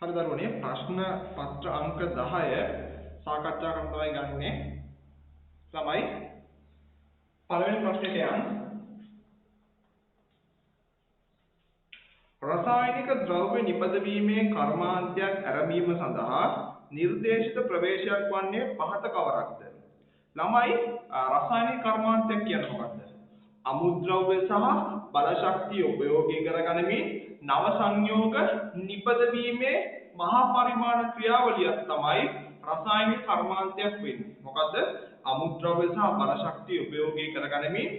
හරි දරුවනේ ප්‍රශ්න පත්‍ර අංක 10 සාකච්ඡා කරන්න තමයි ගන්නෙ. ළමයි පළවෙනි ප්‍රශ්නෙට යන්න. රසායනික ද්‍රව්‍ය නිපදවීමේ කර්මාන්තයක් ආරම්භීම සඳහා නිර්දේශිත ප්‍රවේශයක් වන්නේ පහත කවරක්ද? ළමයි රසායනික කර්මාන්තයක් කියන්නේ මොකක්ද? අමුද්‍රව්‍ය සහ බලශක්තිය උපයෝගී කරගනිමින් නව සංයෝග නිපදවීමේ මහා පරිමාණ ක්‍රියාවලියක් තමයි රසායනික කර්මාන්තයක් වෙන්නේ. මොකද්ද? අමුද්‍රව්‍ය සහ බලශක්තිය උපයෝගී කරගනිමින්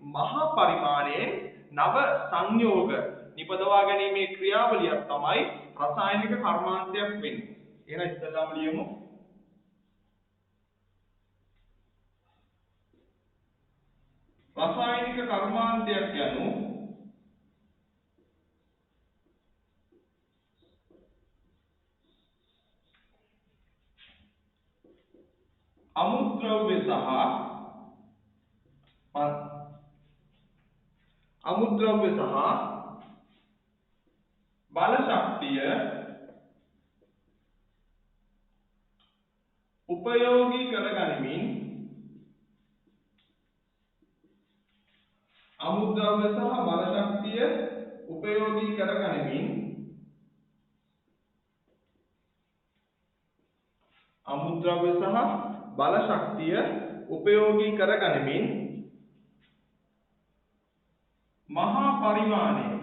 මහා පරිමාණයෙන් නව සංයෝග නිපදවා ගැනීමේ ක්‍රියාවලියක් තමයි රසායනික කර්මාන්තයක් වෙන්නේ. එහෙනම් ඉස්සෙල්ලාම ලියමු. රසායනික කර්මාන්තයක් යනු අමුද්‍රව්‍ය සහ බලශක්තිය උපයෝගී කරගනිමින් අමුද්‍රව්‍ය සහ බලශක්තිය උපයෝගී කරගනිමින් අමුද්‍රව්‍ය සහ බලශක්තිය උපයෝගී කරගනිමින් මහා පරිමාණයේ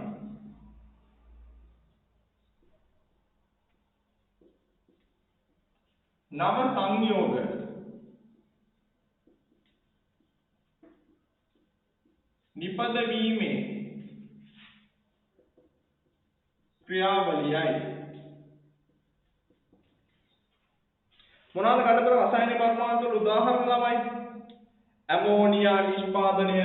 නව සංයෝග නිපදවීමේ ක්‍රියාවලියයි. මොනවාද ගන්න බර රසායනික කර්මාන්ත වල උදාහරණ ළමයි? ඇමෝනියා නිෂ්පාදනය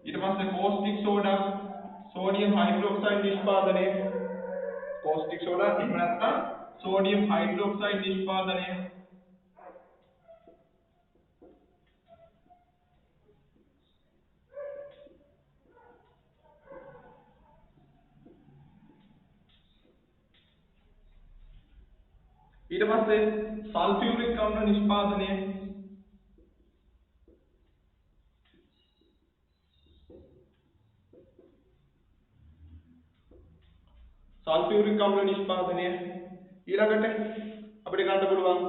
ඊට පස්සේ කෝස්ටික් සෝඩා සෝඩියම් හයිඩ්‍රොක්සයිඩ් නිෂ්පාදනය කෝස්ටික් සෝඩා එහෙම නැත්නම් සෝඩියම් හයිඩ්‍රොක්සයිඩ් නිෂ්පාදනය ඊට පස්සේ සල්ෆියුරික් අම්ල නිෂ්පාදනය ඊළඟට අපිට ගන්න පුළුවන්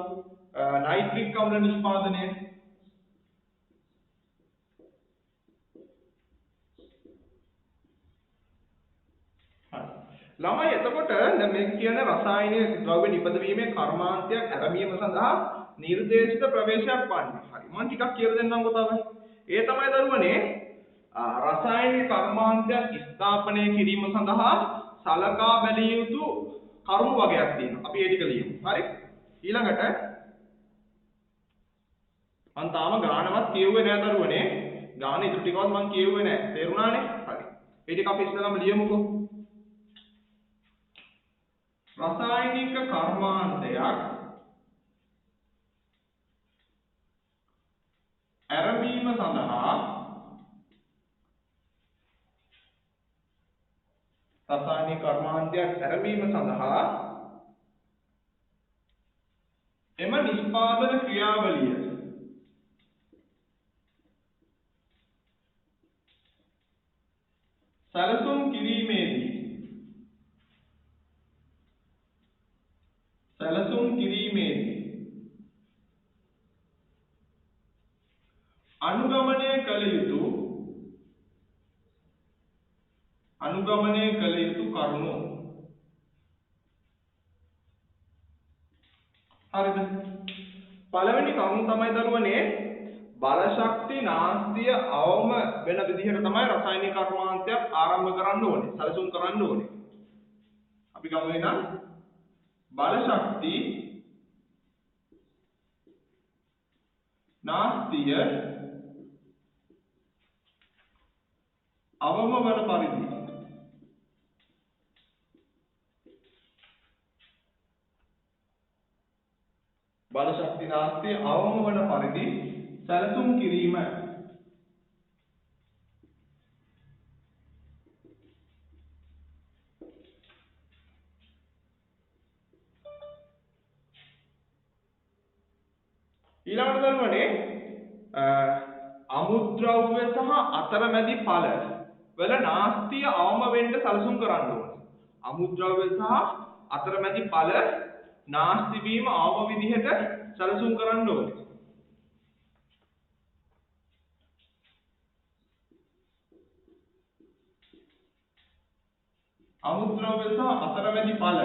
නයිට්‍රික් අම්ල නිෂ්පාදනය ළමයි එතකොට දැන් මේ කියන රසායනික ද්‍රව්‍ය නිපදවීමේ කර්මාන්තයක් ආරම්භීම සඳහා නිර්දේශිත ප්‍රවේශයක් වන්නේ. හරි. මම ටිකක් කියලා දෙන්නම්කෝ තව. ඒ තමයි දරුවනේ රසායනික කර්මාන්තයක් ස්ථාපනය කිරීම සඳහා සලකා බැලිය යුතු කරුණු වගයක් තියෙනවා. අපි ඒ ටික ලියමු. හරි. ඊළඟට මම තාම ගානවත් කියුවේ නෑ දරුවනේ. ගාන ඉතුරු ටිකවත් මම කියුවේ නෑ. තේරුණානේ? හරි. ඒ ටික අපි ඉස්සෙල්ලාම ලියමුකෝ. රසායනික කර්මාන්තයක් ආරම්භීම සඳහා එම නිෂ්පාදන ක්‍රියාවලිය සැලසුම් කිරීමේදී අනුගමනය කළ යුතු කරුණු. හරිද? පළවෙනි කරුණ තමයි දරුවනේ බලශක්ති නාස්තිය අවම වෙන විදිහට තමයි රසායනික කර්මාන්තයක් ආරම්භ කරන්න ඕනේ. සැලසුම් කරන්න ඕනේ. අපි ගමු එහෙනම් බලශක්ති නාස්තිය අවම වන පරිදි බලශක්ති නාස්තිය අවම වන පරිදි සැලසුම් කිරීම ඊළඟට දරුවනේ අමුද්‍රව්‍ය සහ අතරමැදි ඵල වල නාස්තිය අවම වෙන්න සැලසුම් කරන්න ඕනේ. අමුද්‍රව්‍ය සහ අතරමැදි ඵල නාස්ති වීම අවම විදිහට සැලසුම් කරන්න ඕනේ. අමුද්‍රව්‍ය සහ අතරමැදි ඵල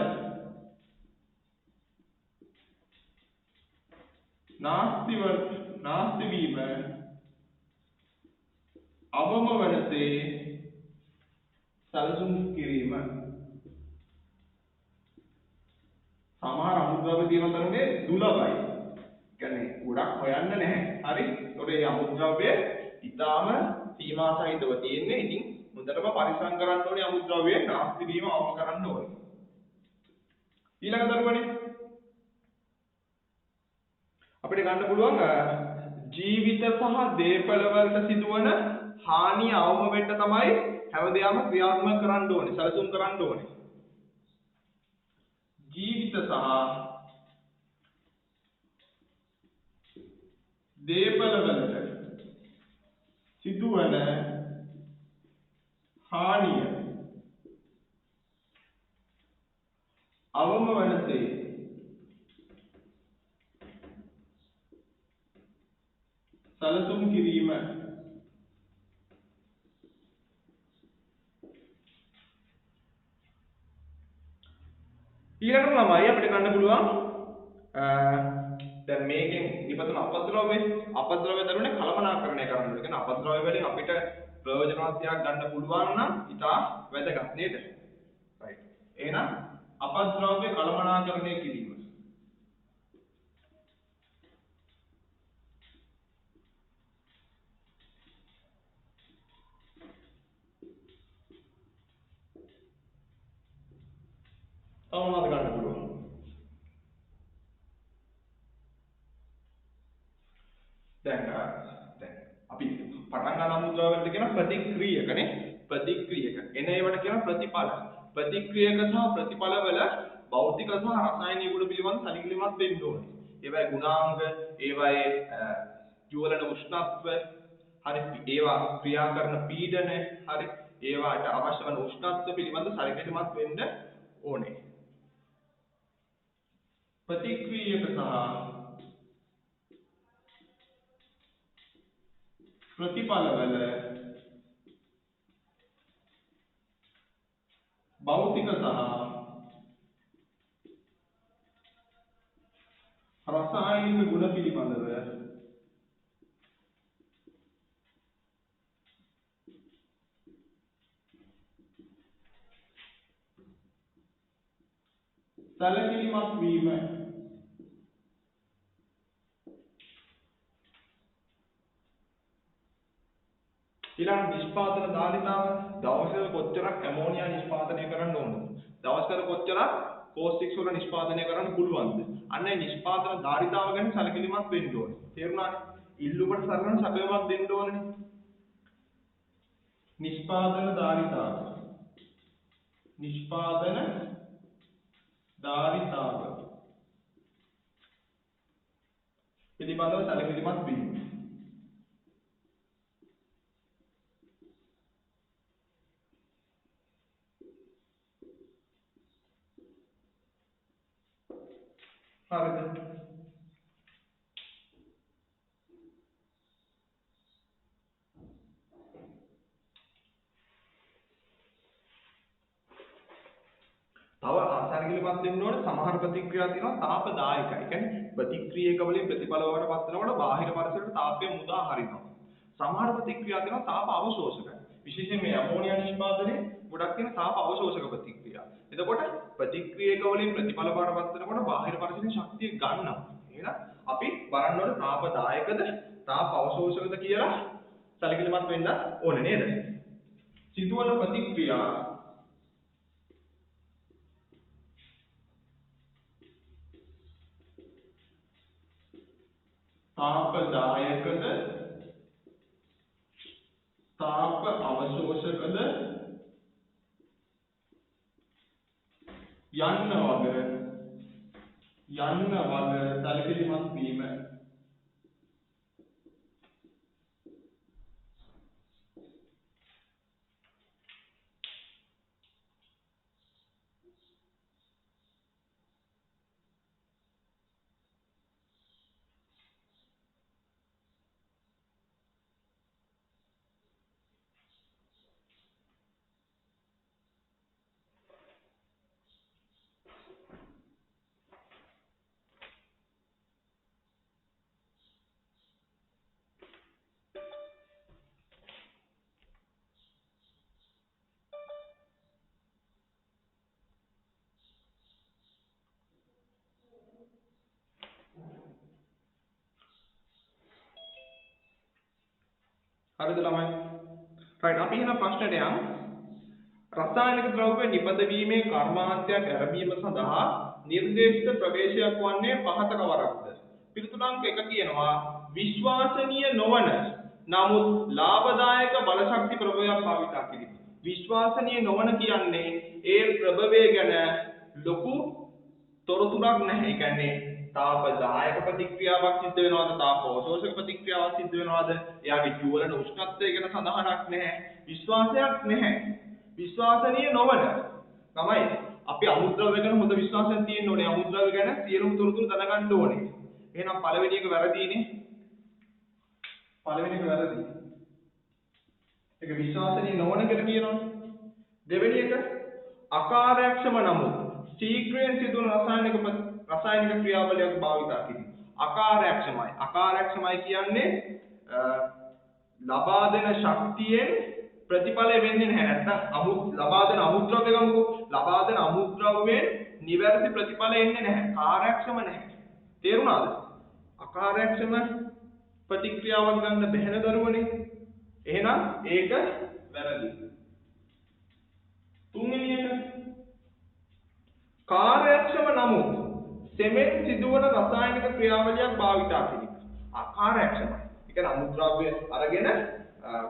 නාස්ති වීම අවම වනසේ සැලසුම් කිරීම. සමහර අමුද්‍රව්‍ය තියෙන තරමේ දුලබයි. කියන්නේ ගොඩක් හොයන්න නැහැ. හරි? ඒතකොට මේ අමුද්‍රව්‍ය ඊටාම සීමා සහිතව තියෙන්නේ. ඉතින් හොඳටම පරිස්සම් කරන්න ඕනේ අමුද්‍රව්‍ය නාස්ති වීම අවම කරන්න ඕනේ. ඊළඟ දරුවනේ අපිට ගන්න පුළුවන් ජීවිත සහ දේපල වලට සිදුවන හානිය අවම වෙන්න තමයි හැමදේම ක්‍රියාත්මක කරන්න ඕනේ, සැලසුම් කරන්න ඕනේ. ජීවිත සහ දේපල වලට සිදුවන හානිය අවම වනසේ සැලසුම් කිරීම. ඊළඟට ළමයි අපිට ගන්න පුළුවන් දැන් මේකෙන් ඉපතුන අපද්‍රව්‍ය දරුවනේ කළමනාකරණය කරන්න ඕනේ. කියන්නේ අපද්‍රව්‍ය වලින් අපිට ප්‍රයෝජනවත් දෙයක් ගන්න පුළුවන් නම් ඉතා වැදගත් නේද? right. එහෙනම් අපද්‍රව්‍ය කළමනාකරණය කිරීම. තව මොනවද ගන්න පුළුවන්? දැන් අපි පටන් ගන්න අමුද්‍රව්‍ය වලට කියන ප්‍රතික්‍රියකනේ. ප්‍රතික්‍රියක. එන ඒවට කියන ප්‍රතිඵල. ප්‍රතික්‍රියක සහ ප්‍රතිඵල වල භෞතික සහ රසායනික ගුණ පිළිබඳ සැලකිලිමත් වෙන්න ඕනේ. ඒවයි ගුණාංග, ඒවයි ජවලන උෂ්ණත්ව, හරි ඒවා ක්‍රියා කරන පීඩන, හරි ඒවාට අවශ්‍ය වන උෂ්ණත්ව පිළිබඳ සැලකිලිමත් වෙන්න ඕනේ. ප්‍රතික්‍රියක සහ ප්‍රතිඵල වල භෞතික සහ රසායනික ගුණ පිළිබඳව සැලකිලිමත් වීම. ඊළඟ නිෂ්පාදන ධාරිතාව දවසක කොච්චරක් ඇමෝනියා නිෂ්පාදනය කරන්න ඕනද? දවසකට කොච්චරක් කෝස්ටික් වල නිෂ්පාදනය කරන්න පුළුවන්ද? අන්න ඒ නිෂ්පාදන ධාරිතාව ගැන සැලකිලිමත් වෙන්න ඕනේ. තේරුණානේ? ඉල්ලුමට සරලව සැපයමක් දෙන්න ඕනේ. නිෂ්පාදන ධාරිතාව පිළිබඳව සැලකිලිමත් වීම. හරිද? තව ආසාරකිලිමත් වෙන්න ඕනේ සමහර ප්‍රතික්‍රියා තියෙනවා තාපදායකයි. කියන්නේ ප්‍රතික්‍රියක වලින් ප්‍රතිඵල වලට පත් වෙනකොට බාහිර පරිසරයට තාපය මුදා හරිනවා. සමහර ප්‍රතික්‍රියා තියෙනවා තාප අවශෝෂකයි. විශේෂයෙන් මේ ඇමෝනියා නිෂ්පාදනයේ ගොඩක් තියෙන තාප අවශෝෂක ප්‍රතික්‍රියා. එතකොට ප්‍රතික්‍රියක වලින් ප්‍රතිඵල වලට පත් වෙනකොට බාහිර පරිසරයෙන් ශක්තිය ගන්නවා. එහෙනම් අපි බලන්න ඕනේ තාපදායකද තාප අවශෝෂකද කියලා සැලකිලිමත් වෙන්න ඕනේ නේද? සිදුවන ප්‍රතික්‍රියා තාපදායකද තාප අවශෝෂකද යන්න වග සැලකිලිමත් වීම. හරිද ළමයි? right අපි එහෙනම් ප්‍රශ්නට යමු. රසායනික ද්‍රව්‍ය නිපදවීමේ කර්මාන්තයක් ආරම්භීම සඳහා නිර්දේශිත ප්‍රවේශයක් වන්නේ පහත කවරක්ද? පිළිතුරු අංක 1 කියනවා විශ්වාසනීය නොවන නමුත් ලාභදායක බලශක්ති ප්‍රභවයක් භාවිතා කිරීම. විශ්වාසනීය නොවන කියන්නේ ඒ ප්‍රභවය ගැන ලොකු තොරතුරක් නැහැ. ඒ කියන්නේ තාපදායක ප්‍රතික්‍රියාවක් සිද්ධ වෙනවද? තාපෝෂෝෂක ප්‍රතික්‍රියාවක් සිද්ධ වෙනවද? එයාගේ ජීවලන උෂ්ණත්වය ගැන සඳහනක් නැහැ. විශ්වාසයක් නැහැ. විශ්වාසනීය නොවන තමයි අපි අමුද්‍රව්‍ය ගැන හොඳ විශ්වාසයක් තියෙන්න ඕනේ. අමුද්‍රව්‍ය ගැන සියලුම තොරතුරු දැනගන්න ඕනේ. එහෙනම් පළවෙනි එක වැරදිනේ. පළවෙනි එක වැරදි. ඒක විශ්වාසනීය නොවන කියලා කියනවා. දෙවෙනි එක අකාර්යක්ෂම නමුත් ශීඝ්‍රයෙන් සිදුවන රසායනික ක්‍රියාවලියක් භාවිතා කිරීම. අකාර්යක්ෂමයි. අකාර්යක්ෂමයි කියන්නේ ලබා දෙන ශක්තියෙන් ප්‍රතිඵල වෙන්නේ නැහැ. නැත්නම් ලබා දෙන අමුද්‍රව්‍ය ගමුකෝ. ලබා දෙන අමුද්‍රව්‍යයෙන් නිවැරදි ප්‍රතිඵල එන්නේ නැහැ. කාර්යක්ෂම නැහැ. තේරුණාද? අකාර්යක්ෂම ප්‍රතික්‍රියාවක් ගන්න බැහැ දරුවනේ. එහෙනම් ඒක වැරදි. තුන්වෙනි එක කාර්යක්ෂම නමුත් සෙමෙන් සිදුවන රසායනික ක්‍රියාවලියක් භාවිතා කිරීම. අකාර්යක්ෂමයි. ඒ කියන්නේ අමුද්‍රව්‍ය අරගෙන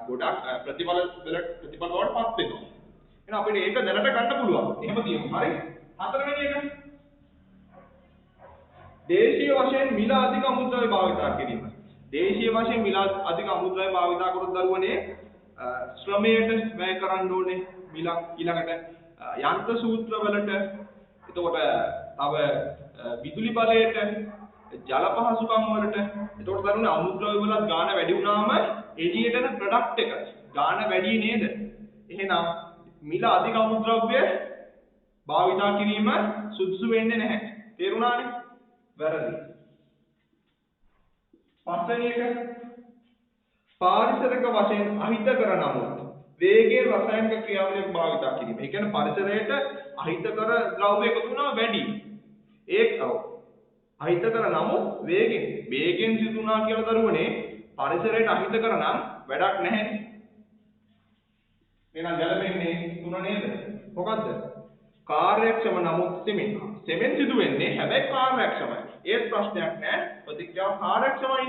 ගොඩක් ප්‍රතිඵල වලට පත් වෙනවා. එහෙනම් අපිට ඒක දැනට ගන්න පුළුවන්. එහෙම කියමු. හරි? හතරවෙනි එක දේශීය වශයෙන් මිල අධික අමුද්‍රව්‍ය භාවිතා කිරීම. දේශීය වශයෙන් මිල අධික අමුද්‍රව්‍ය භාවිතා කරොත් දරුවනේ ශ්‍රමයට වැය කරන්න ඕනේ මිල ඊළඟට යන්ත්‍ර සූත්‍ර වලට එතකොට තව විදුලි බලයට ජල පහසුකම් වලට එතකොට දරුවනේ අමුද්‍රව්‍ය වලත් ගාණ වැඩි වුණාම එළියට එන ප්‍රොඩක්ට් එක ගාණ වැඩි නේද? එහෙනම් මිල අධික අමුද්‍රව්‍ය භාවිතා කිරීම සුදුසු වෙන්නේ නැහැ. තේරුණානේ? වැරදි. පස්වෙනි එක පාරිසරික වශයෙන් අහිතකර නමුත් වේගයෙන් රසායනික ක්‍රියාවලියක් භාවිතා කිරීම. ඒ කියන්නේ පරිසරයට අහිතකර ද්‍රව්‍ය එකතු වෙනවා වැඩි. ඒක අහිතකර නමුත් වේගෙන් සිදු වුණා කියලා දරුවනේ පරිසරයට අහිතකර නම් වැඩක් නැහැ. එහෙනම් ගැලපෙන්නේ තුන නේද? මොකද්ද? කාර්යක්ෂම නමුත් සෙමෙන් සිදු වෙන්නේ හැබැයි කාර්යක්ෂමයි. ඒත් ප්‍රශ්නයක් නෑ. ප්‍රතික්‍රියාව කාර්යක්ෂමයි.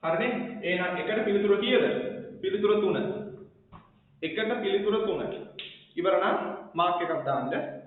හරිනේ? එහෙනම් එකට පිළිතුර කීයද? පිළිතුර 3. එකට පිළිතුර 3. ඉවර නම් මාක් එකක් දාන්න.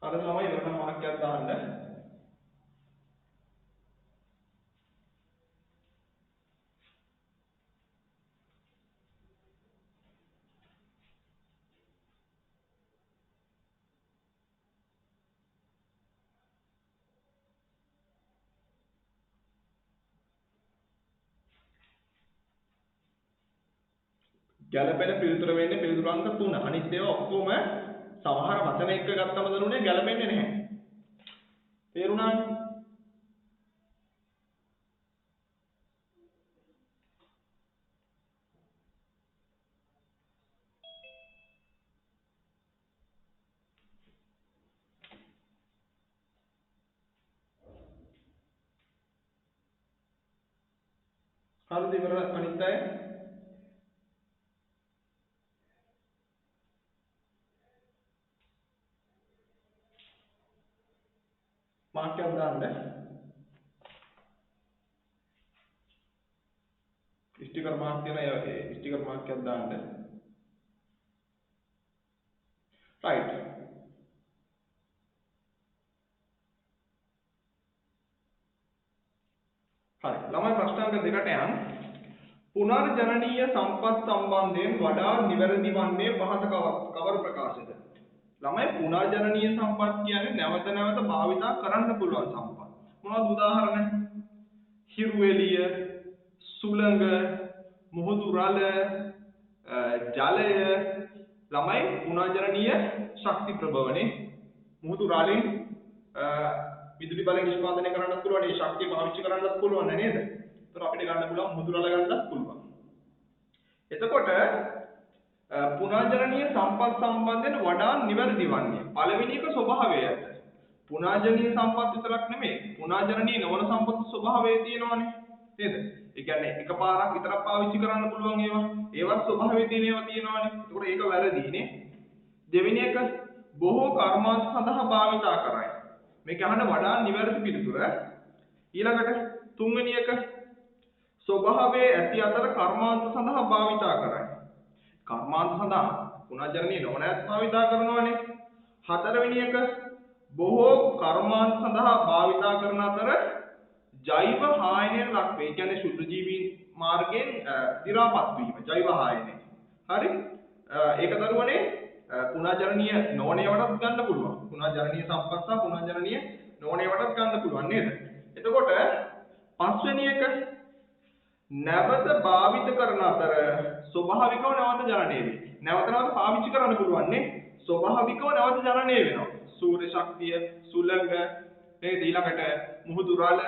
අර ළමයි ඉවර නම් මාක් එකක් දාන්න. ගැළපෙන පිළිතුර වෙන්නේ පිළිතුරු අංක 3. අනිත් ඒවා ඔක්කොම සමහර වචන එක්ක ගත්තම දරුවනේ ගැළපෙන්නේ නැහැ. තේරුණානේ? හරිද ඉවර අනිත් අය? මාක් එකක් දාන්න. ස්ටිකර් මාක් තියෙන ඒ ස්ටිකර් මාක් එකක් දාන්න. right හරි. ළමයි ප්‍රශ්න අංක 2ට යන්න. පුනර්ජනනීය සම්පත් සම්බන්ධයෙන් වඩා නිවැරදි වන්නේ පහත කවර ප්‍රකාශද? ළමයි පුනර්ජනනීය සම්පත් කියන්නේ නැවත නැවත භාවිතා කරන්න පුළුවන් සම්පත්. මොනවද උදාහරණ? හිරු එළිය, සුළඟ, මුහුදු රළ, ජලය. ළමයි පුනර්ජනනීය ශක්ති ප්‍රභවනේ. මුහුදු රළෙන් විදුලි බලය නිෂ්පාදනය කරන්නත් පුළුවන්. ඒ ශක්තිය පාවිච්චි කරන්නත් පුළුවන් නේද? ඒතර අපිට ගන්න පුළුවන් මුහුදු රළ ගන්නත් පුළුවන්. එතකොට පුනර්ජනනීය සම්පත් සම්බන්ධයෙන් වඩා නිවැරදි වන්නේ පළවෙනි එක ස්වභාවය ඇත. පුනර්ජනනීය සම්පත් විතරක් නෙමෙයි පුනර්ජනනීය නොවන සම්පත් ස්වභාවය තියෙනවානේ නේද? ඒ කියන්නේ එකපාරක් විතරක් පාවිච්චි කරන්න පුළුවන් ඒවා. ඒවත් ස්වභාවයේ තියෙන ඒවා තියෙනවානේ. ඒකට ඒක වැරදිනේ. දෙවෙනි එක බොහෝ කර්මාන්ත සඳහා භාවිතා කරයි. මේක අහන්න වඩා නිවැරදි පිළිතුර. ඊළඟට තුන්වෙනි එක ස්වභාවයේ ඇති අතර කර්මාන්ත සඳහා භාවිතා කරයි. කර්මාන්ත සඳහා පුනර්ජනනීය නොවනත් භාවිතා කරනවානේ. හතරවෙනි එක බොහෝ කර්මාන්ත සඳහා භාවිතා කරන අතර ජෛව හායනයට ලක් වේ. ඒ කියන්නේ ශුද්ධ ජීවීන් මාර්ගයෙන් දි รา පත් වීම ජෛව හායනය. හරි? ඒක දරුවනේ පුනර්ජනනීය නොවනේවටත් ගන්න පුළුවන්. පුනර්ජනනීය සම්පත් සහ පුනර්ජනනීය නොවනේවටත් ගන්න පුළුවන් නේද? එතකොට පස්වෙනි එක නැවත භාවිත කරන අතර ස්වභාවිකව නැවත ජනනය වේ. නැවත නැවත පාවිච්චි කරන්න පුළුවන් නේ. ස්වභාවිකව නැවත ජනනය වෙනවා. සූර්ය ශක්තිය, සුළඟ, නේද? ඊළඟට මුහුදු රළ.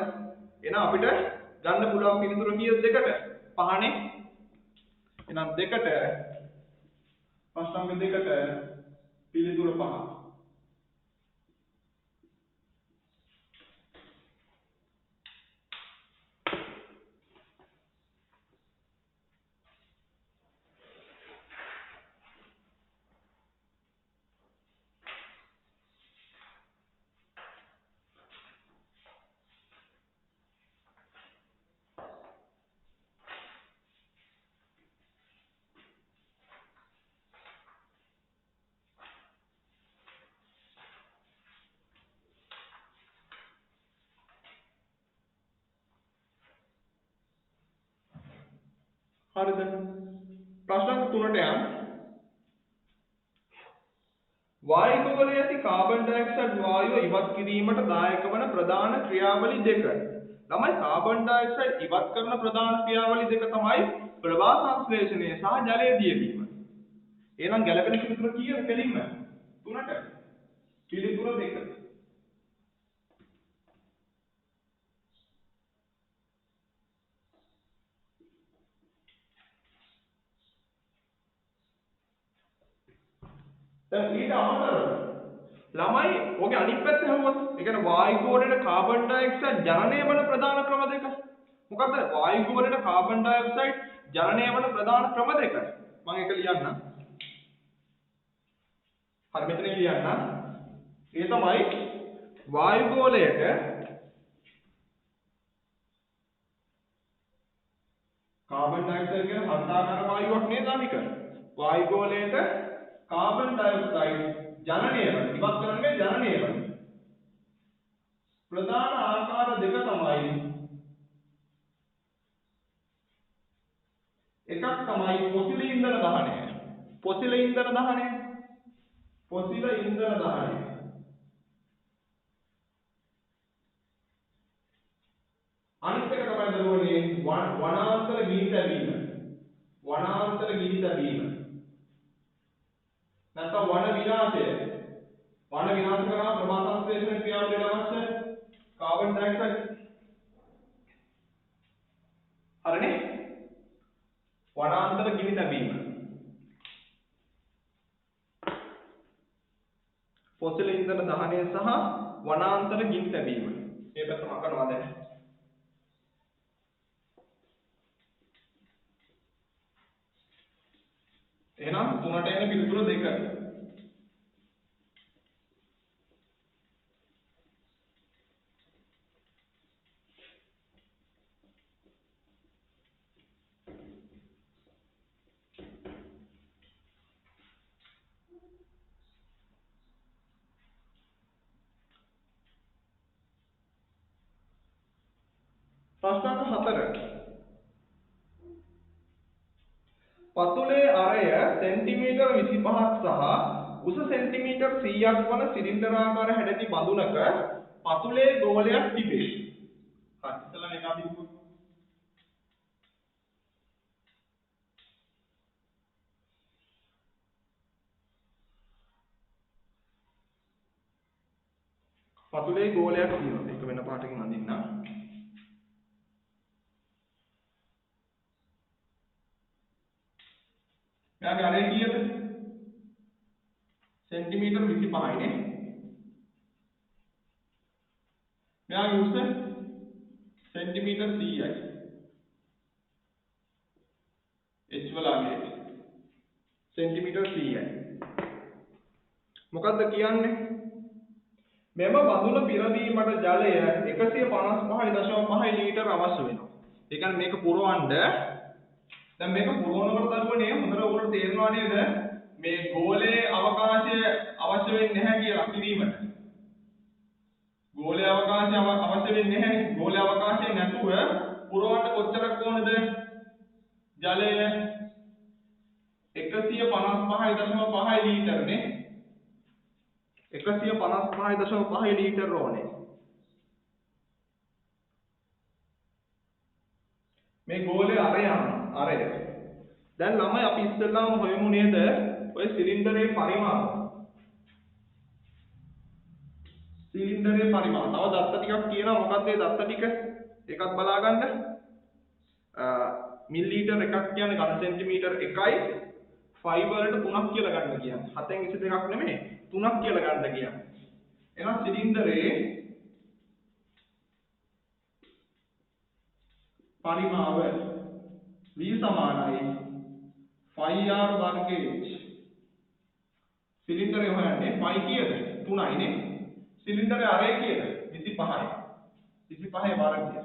එහෙනම් අපිට ගන්න පුළුවන් පිළිතුර කීයද දෙකට? පහනේ. එහෙනම් දෙකට ප්‍රශ්න දෙකට පිළිතුර පහ. හරිද? ප්‍රශ්න 3ට යන්න. වායුගෝලයේ ඇති කාබන් ඩයොක්සයිඩ් වායුව ඉවත් කිරීමට දායක වන ප්‍රධාන ක්‍රියාවලි දෙක. ළමයි කාබන් ඩයොක්සයිඩ් ඉවත් කරන ප්‍රධාන ක්‍රියාවලි දෙක තමයි ප්‍රවාහ සංශ්ලේෂණය සහ ජලය දියවීම. එහෙනම් ගැළපෙන පිළිතුර කීයද කෙලින්ම? 3ට. පිළිතුර 2. දැන් ඊට අමතරව ළමයි ඔගේ අනිත් පැත්ත හැවුවොත් ඒ කියන්නේ වායුගෝලයේ කාබන් ඩයොක්සයිඩ් ජනනය වන ප්‍රධාන ක්‍රම දෙක. මොකද්ද? වායුගෝලයේ කාබන් ඩයොක්සයිඩ් ජනනය වන ප්‍රධාන ක්‍රම දෙක. මම ඒක ලියන්නම්. හරි මෙතන ලියන්නම්. ඒ තමයි වායුගෝලයට කාබන් ඩයොක්සයිඩ් කියන හත්ආකාර වායුවක් නේද අනික? වායුගෝලයට කාබන් ඩයොක්සයිඩ් ජනනය වන ඉවත් කරන්නේ ජනනය වන ප්‍රධාන ආකාර දෙක තමයි එකක් තමයි පොසිල ඉන්ධන දහනය. පොසිල ඉන්ධන දහනය. පොසිල ඉන්ධන දහනය. අනිත් එක තමයි දරුවනේ වනාන්තර ගිනි තැබීම. වනාන්තර ගිනි තැබීම. නැත්නම් වන විනාශය. වන විනාශ කරන ප්‍රවාහ සංශ්ලේෂණ ක්‍රියාවලියට අවශ්‍ය කාබන් ඩයොක්සයිඩ්. හරිනේ? වනාන්තර ගිනි තැබීම. පොසිල ඉන්ධන දහනය සහ වනාන්තර ගිනි තැබීම. මේ පැත්තම අකනවා දැන්. එහෙනම් 3ට එන පිළිතුර 2. ප්‍රශ්න අංක 4. පතුලේ අරය සෙන්ටිමීටර් 25ක් සහ උස සෙන්ටිමීටර් 100ක් වන සිලින්ඩරාකාර හැඩැති බඳුනක පතුලේ ගෝලයක් තිබේ. හරි. ඉතලා මේක අපි පතුලේ ගෝලයක් තියෙනවා. ඒක වෙන පාටකින් අඳින්නම්. මෙයාගේ අරය කීයද? සෙන්ටිමීටර් 25යි නේ. මෙයාගේ උස සෙන්ටිමීටර් 100යි. h වලගේ සෙන්ටිමීටර් 100යි. මොකද්ද කියන්නේ? මෙම බඳුන පිරවීමට ජලය 155.5 ලීටර අවශ්‍ය වෙනවා. ඒ කියන්නේ මේක පුරවන්න දැන් මේක පුරවනකොට දරුවනේ හොඳට ඔයගොල්ලෝ තේරෙනවා නේද? මේ ගෝලයේ අවකාශය අවශ්‍ය වෙන්නේ නැහැ කියලා කිරීමට. ගෝලයේ අවකාශය අවශ්‍ය වෙන්නේ නැහැ. ගෝලයේ අවකාශය නැතුව පුරවන්න කොච්චරක් ඕනද? ජලය 155.5 ලීටර නේ. 155.5 ලීටර ඕනේ. මේ ගෝලයේ අරය යනවා. අරය. දැන් ළමයි අපි ඉස්සෙල්ලාම හොයමු නේද? ඔය සිලින්ඩරේ පරිමාව. සිලින්ඩරේ පරිමාව. තව දත්ත ටිකක් කියනවා. මොකක්ද ඒ දත්ත ටික? ඒකත් බලා ගන්න. මිලිලීටර් එකක් කියන්නේ ඝන සෙන්ටිමීටර් 1යි. ෆයිබර් වලට 3ක් කියලා ගන්න කියන්නේ. 7න් 22ක් නෙමෙයි 3ක් කියලා ගන්න කියන්නේ. එහෙනම් සිලින්ඩරේ පරිමාව V සමානයි 5r වර්ගයේ සිලින්ඩරේ හොයන්නේ 5 කීයද 3යි නේ. සිලින්ඩරේ අරය කීයද 25යි. 25 වර්ගය.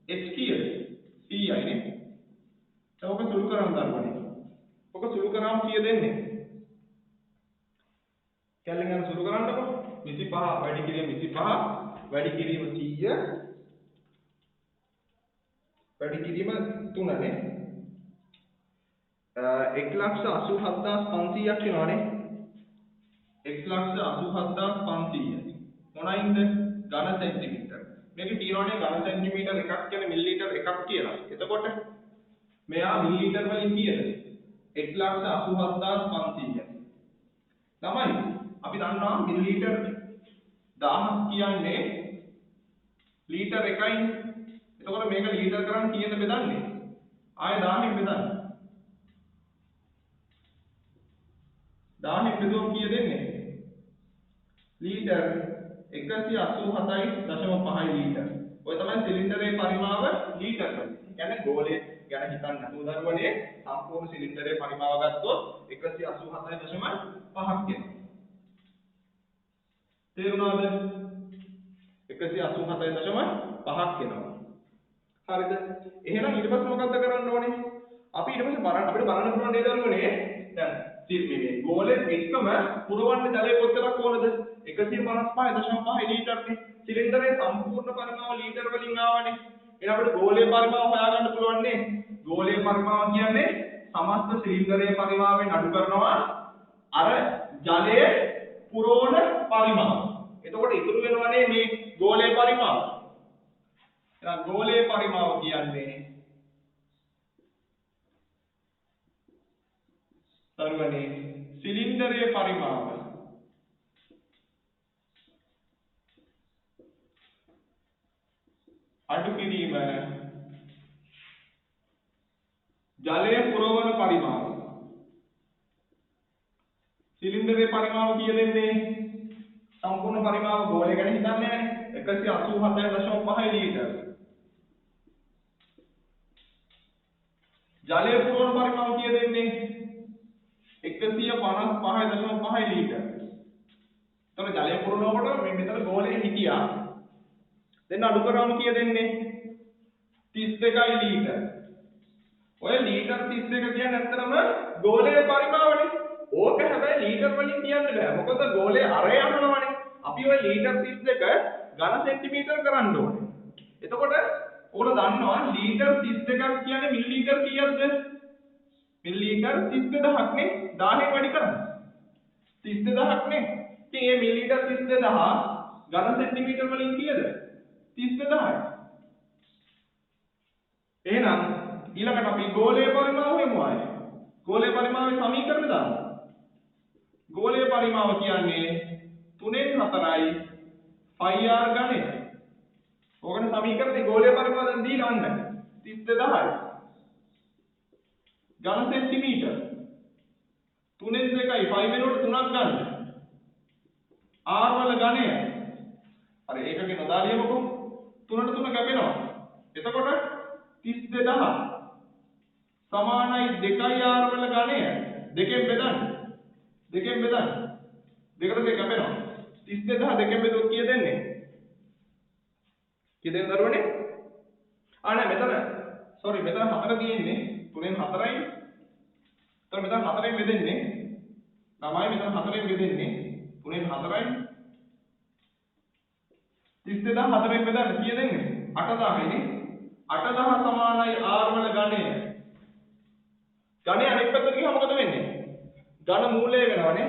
h කීයද 100යි නේ. ඒක සුළු කරන් ගන්නවනේ. ඔක සුළු කරාම කීයද එන්නේ? කැලෙන් යන සුළු කරන්නකො 25 වැඩි කිරීම 25 වැඩි කිරීම 100 වැඩි කිරීම 3 නේ. 1,87,500ක් වෙනවානේ. 1,87,500 මොනයින්ද? ඝන සෙන්ටිමීටර්. මේක තියෙනවනේ ඝන සෙන්ටිමීටර් එකක් කියන්නේ මිලිලීටර් එකක් කියලා. එතකොට මෙයා මිලිලීටර් වලින් කීයද? 1,87,500. ළමයි අපි දන්නවා මිලිලීටර් 1000ක් කියන්නේ ලීටර් 1යි. එතකොට මේක ලීටර් කරන් කීයද බෙදන්නේ? ආයෙ 1000න් බෙදන්න. 1000න් බෙදුවොත් කීයද එන්නේ? Litre 187.5 litre. ඔය තමයි සිලින්ඩරේ පරිමාව ලීටර් වලින්. කියන්නේ ගෝලයේ ගැන හිතන්න නැතුව දරුවනේ සම්පූර්ණ සිලින්ඩරේ පරිමාව ගත්තොත් 187.5ක් එනවා. තේරුණාද? 187.5ක් එනවා. හරිද? එහෙනම් ඊට පස්සේ මොකද්ද කරන්න ඕනේ? අපි ඊට පස්සේ අපිට බලන්න පුළුවන් නේද දරුවනේ? දැන් මේ ගෝලෙත් එක්කම පුරවන්න ජලය කොච්චරක් ඕනද? 155.5 ලීටරනේ. සිලින්ඩරේ සම්පූර්ණ පරිමාව ලීටර වලින් ආවනේ. එහෙනම් අපිට ගෝලයේ පරිමාව හොයාගන්න පුළුවන් නේ. ගෝලයේ පරිමාව කියන්නේ සමස්ත සිලින්ඩරයේ පරිමාවෙන් අඩු කරනවා අර ජලයේ පුරවන පරිමාව. එතකොට ඉතුරු වෙනවනේ මේ ගෝලයේ පරිමාව. එහෙනම් ගෝලයේ පරිමාව කියන්නේ තරුවනේ සිලින්ඩරයේ පරිමාව අඩු කිරීම ජලය පුරවන පරිමාව. සිලින්ඩරයේ පරිමාව කීයදන්නේ? සම්පූර්ණ පරිමාව ගෝලය ගැන හිතන්නේ නැහැ. 187.5 ලීටර. ජලය පුරවන පරිමාව කීයදන්නේ? 155.5 ලීටර. එතකොට ජලය පුරවනකොට මේ මෙතන ගෝලයේ හිටියා. දැන් අඩු කරාම කීයදන්නේ? 32යි ලීටර. ඔය ලීටර් 32 කියන්නේ ඇත්තටම ගෝලයේ පරිමාවනේ. ඕක හැබැයි ලීටර් වලින් කියන්න බෑ. මොකද ගෝලයේ අරය යනවනේ. අපි ඔය ලීටර් 32 ඝන සෙන්ටිමීටර කරන්න ඕනේ. එතකොට ඔයාලා දන්නවා ලීටර් 32ක් කියන්නේ මිලිලීටර් කීයක්ද? මිලිලීටර් 32000ක් නේ. 1000න් වැඩි කරන්නේ. 32000ක් නේ. ඉතින් මේ මිලිලීටර් 32000 ඝන සෙන්ටිමීටර් වලින් කීයද? 32000යි. එහෙනම් ඊළඟට අපි ගෝලීය පරිමාව යමු ආයේ. ගෝලීය පරිමාවේ සමීකරණ දාමු. ගෝලීය පරිමාව කියන්නේ 3න් 4යි πr ඝනය. ඕකනේ සමීකරණේ ගෝලීය පරිමාව දැන් දීලා ඔන්න 32000යි. ඝන සෙන්ටිමීටර 3න් 2යි 5 වෙනකොට 3ක් ගන්න. r වල ඝනය. අර ඒකගේ නොදාලියමකෝ 3ට 3 කැපෙනවා. එතකොට 32000 සමානයි 2r වල ඝනය. දෙකෙන් බෙදන්න. දෙකෙන් බෙදන්න. දෙකට දෙක කැපෙනවා. 32000 දෙකෙන් බෙදුවොත් කීය දෙන්නේ? කීය දෙන්න දරුවනේ? නෑ මෙතන sorry මෙතන 4 තියෙන්නේ 3න් 4යි. එතකොට මෙතන 4න් බෙදෙන්නේ. ළමයි මෙතන 4න් බෙදෙන්නේ 3න් 4යි. 32000 4න් බෙදන්න කීය දෙන්නේ? 8000යි නේ. 8000 සමානයි r වල ඝනය. ඝනය අනිත් පැත්තට ගියම මොකද වෙන්නේ? ඝන මූලය වෙනවනේ.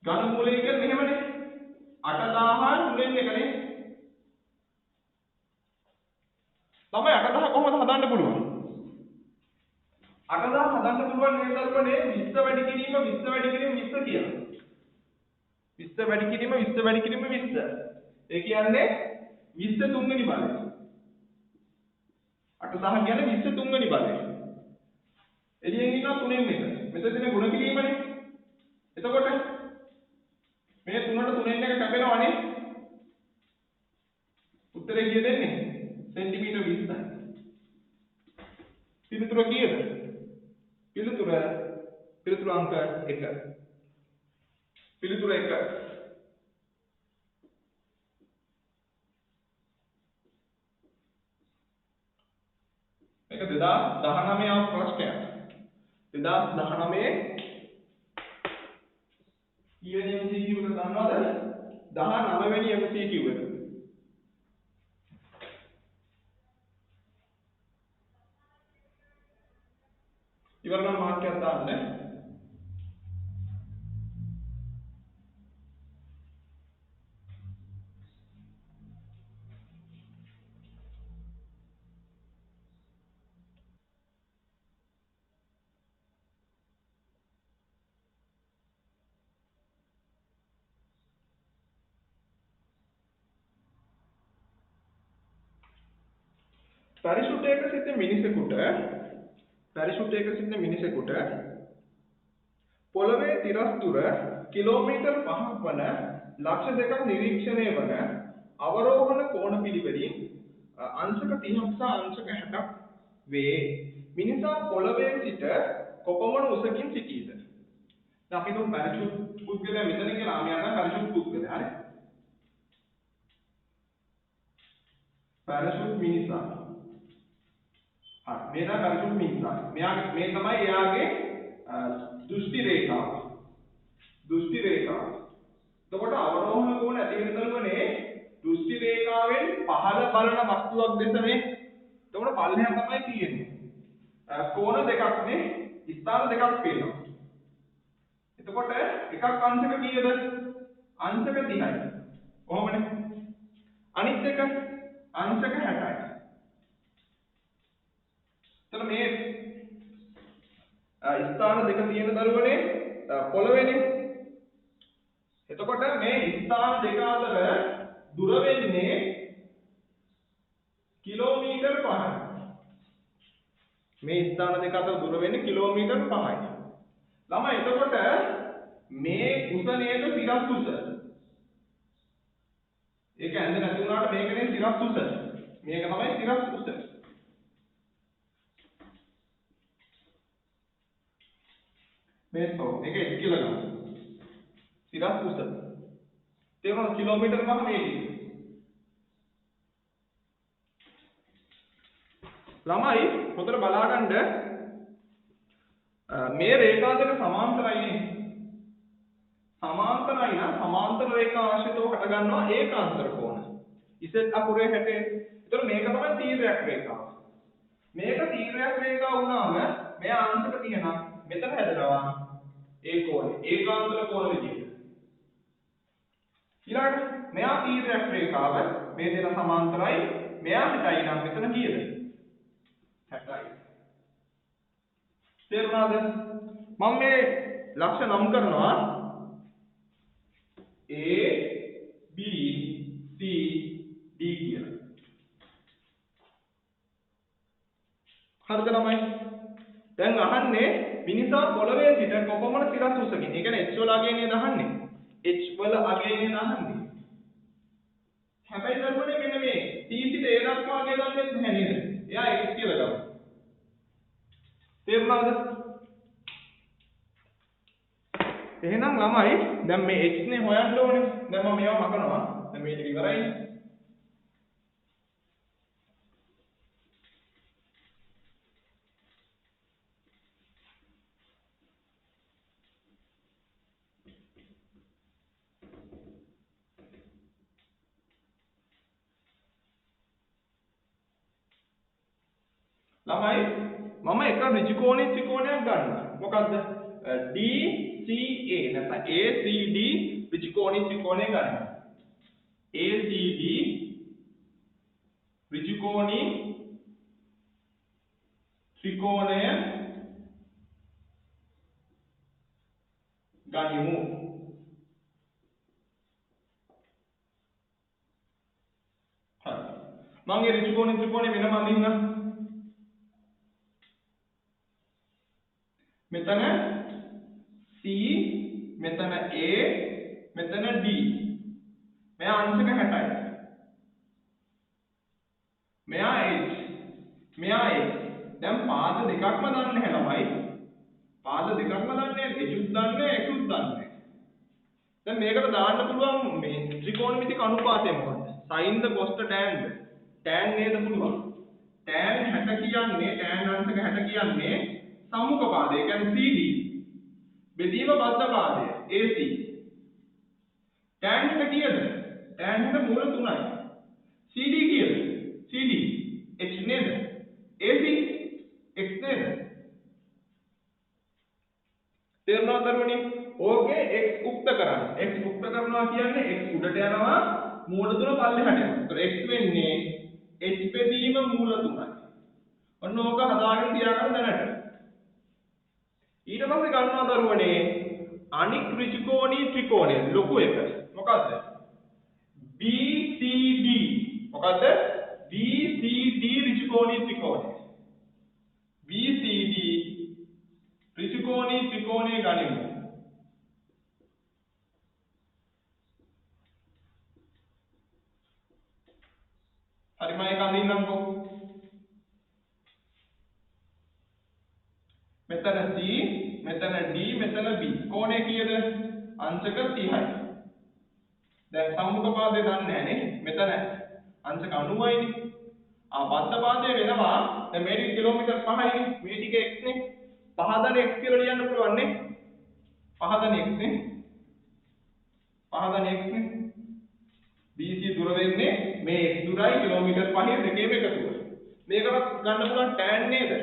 ඝන මූලය කියන්නේ මෙහෙමනේ. 8000 3න් එකනේ. තමයි 8000 කොහොමද හදන්න පුළුවන්? 8000 හදන්න පුළුවන් නේද දරුවනේ 20 වැඩි කිරීම 20 වැඩි කිරීම 20 කියලා. 20 වැඩි කිරීම 20 වැඩි කිරීම 20. ඒ කියන්නේ 20 තුන්වෙනි බලය. 8000 කියන්නේ 20 තුන්වෙනි බලය. එළියෙන් ඉන්නවා 3න් එක. මෙතන තියෙන ගුණ කිරීමනේ. එතකොට මේ 3ට 3න් එක කැපෙනවනේ. උත්තරේ කීයද දෙන්නේ? සෙන්ටිමීටර් 20යි. පිළිතුර කීයද? පිළිතුර අංක 1. පිළිතුර 1. මේක 2019 ප්‍රශ්නයක්. 2019 කීවෙනි MCQ එක දන්නවද? 19 වෙනි MCQ එක. ඉවර නම් මාර්කයක් දාන්න. පැරෂූට් එකක සිටින මිනිසෙකුට පොළවේ තිරස් දුර කිලෝමීටර් 5ක් වන ලක්ෂ 2ක් නිරීක්ෂණය වන අවරෝහණ කෝණ පිළිවෙලින් අංශක 30ක් සහ අංශක 60ක් වේ. මිනිසා පොළවේ සිට කොපමණ උසකින් සිටීද? දැන් අපි දුම් පැරෂූට් පුද්ගලයා මෙතන කියලා ආම යනවා පැරෂූට් පුද්ගලයා. හරි. පැරෂූට් මිනිසා. හරි. මේ තමයි පැරෂූට් මිනිසා. මේ තමයි එයාගේ දෘෂ්ටි රේඛාව. එතකොට අවරෝහණ කෝණ ඇති වෙන දරුවනේ දෘෂ්ටි රේඛාවෙන් පහළ බලන වස්තුවක් දෙසනේ. එතකොට පල්ලෙහා තමයි තියෙන්නේ. කෝණ දෙකක් නේ. ස්ථාන දෙකක් පේනවා. එතකොට එකක් අංශක කීයද? අංශක 30යි. කොහොමනේ? අනිත් එක අංශක 60යි. එතන මේ ස්ථාන දෙක තියෙන දරුවනේ පොළවේනේ. එතකොට මේ ස්ථාන දෙක අතර දුර වෙන්නේ කිලෝමීටර් 5යි. මේ ස්ථාන දෙක අතර දුර වෙන්නේ කිලෝමීටර් 5යි. ළමයි එතකොට මේ උස නේද සිරස් උස. ඒක ඇඳ නැති වුණාට මේකනේ සිරස් උස. මේක තමයි සිරස් උස. මේක එක කියලා ගන්න. සිරස් උස. තේරුණා කිලෝමීටර් 5 මේක. ළමයි හොඳට බලාගන්න මේ රේඛා දෙක සමාන්තරයිනේ. සමාන්තරයි නම් සමාන්තර රේඛා ආශ්‍රිතව හට ගන්නවා ඒකාන්තර කෝණ. ඉසෙත් අකුරේ හැටේ. ඒතර මේක තමයි තීර්යයක් රේඛාව. මේක තීර්යයක් රේඛාව වුණාම මෙයා අංශක තියෙනවා. මෙතන හැදෙනවා ඒ කෝණය. ඒකාන්තර කෝණ විදියට. ඊළඟට මෙයා තීර්යයක් රේඛාව මේ දෙන සමාන්තරයි. මෙයා 60යි නම් මෙතන කීයද? 60යි. තේරුණාද? මම මේ ලක්ෂ නම් කරනවා A B C D කියලා. හරිද ළමයි? දැන් අහන්නේ මිනිසා පොළවේ සිට කොපමණ සිරස් උසකින්. ඒ කියන්නේ h වල අගය නේද අහන්නේ? h වල අගය නේද අහන්නේ? හැබැයි දරුවනේ මෙන්න මේ c සිට a දක්වා අගය දන්නේ නැහැ නේද? එයා x කියලා ගමු. තේරුණාද? එහෙනම් ළමයි දැන් මේ x නේ හොයන්න ඕනේ. දැන් මම මේවා මකනවා. දැන් මේක ඉවරයි. ළමයි මම එක ඍජුකෝණී ත්‍රිකෝණයක් ගන්නවා. මොකද්ද? DCA නැත්නම් ACD ඍජුකෝණී ත්‍රිකෝණය ගන්නවා. ACD ඍජුකෝණී ත්‍රිකෝණය ගනිමු. හරි. මම ඒ ඍජුකෝණී ත්‍රිකෝණය වෙනම අඳින්නම්. මෙතන C මෙතන A මෙතන D මෙයා අංශක 60යි මෙයා H මෙයා X දැන් පාද දෙකක්ම දන්නේ නැහැ ළමයි පාද දෙකක්ම දන්නේ Hුත් දන්නේ Xුත් දන්නේ දැන් මේකට දාන්න පුළුවන් මේ ත්‍රිකෝණමිතික අනුපාතය මොකක්ද sin ද cos ද tan ද tan නේද පුළුවන් tan 60 කියන්නේ tan අංශක 60 කියන්නේ සම්මුඛ පාදය කියන්නේ CD බෙදීම බද්ධ පාදය AC tan එක කීයද tan එක මූල 3යි CD කීයද CD H නේද AC X නේද තේරුණාද දරුවනේ ඕකේ X උක්ත කරන්න X උක්ත කරනවා කියන්නේ X උඩට යනවා මූල 3 පල්ලෙහාට යනවා ඒතර X වෙන්නේ H බෙදීම මූල 3යි ඔන්න ඕක හදාගෙන තියාගන්න දැනට ඊට පස්සේ ගන්නවා දරුවනේ අනික් ත්‍රිකෝණී ත්‍රිකෝණය ලොකු එක මොකද්ද BCD මොකද්ද BCD ත්‍රිකෝණී ත්‍රිකෝණය BCD ත්‍රිකෝණී ත්‍රිකෝණය ගනිමු හරි මම ඒක අඳින්නම්කෝ මෙතන C මෙතන D මෙතන B කෝණය කීයද අංශක 30යි දැන් සම්මුඛ පාදේ දන්නේ නැහැ නේ මෙතන අංශක 90යිනේ බද්ධ පාදේ වෙනවා දැන් මේ ටික කිලෝමීටර් 5යිනේ මේ ටික x නේ පහදන x කියලා ලියන්න පුළුවන් නේ පහදන x නේ පහදන x නේ BC දුර වෙන්නේ මේ x දුරයි කිලෝමීටර් 5 දෙකේම එකතුව මේකට ගන්න පුළුවන් tan නේද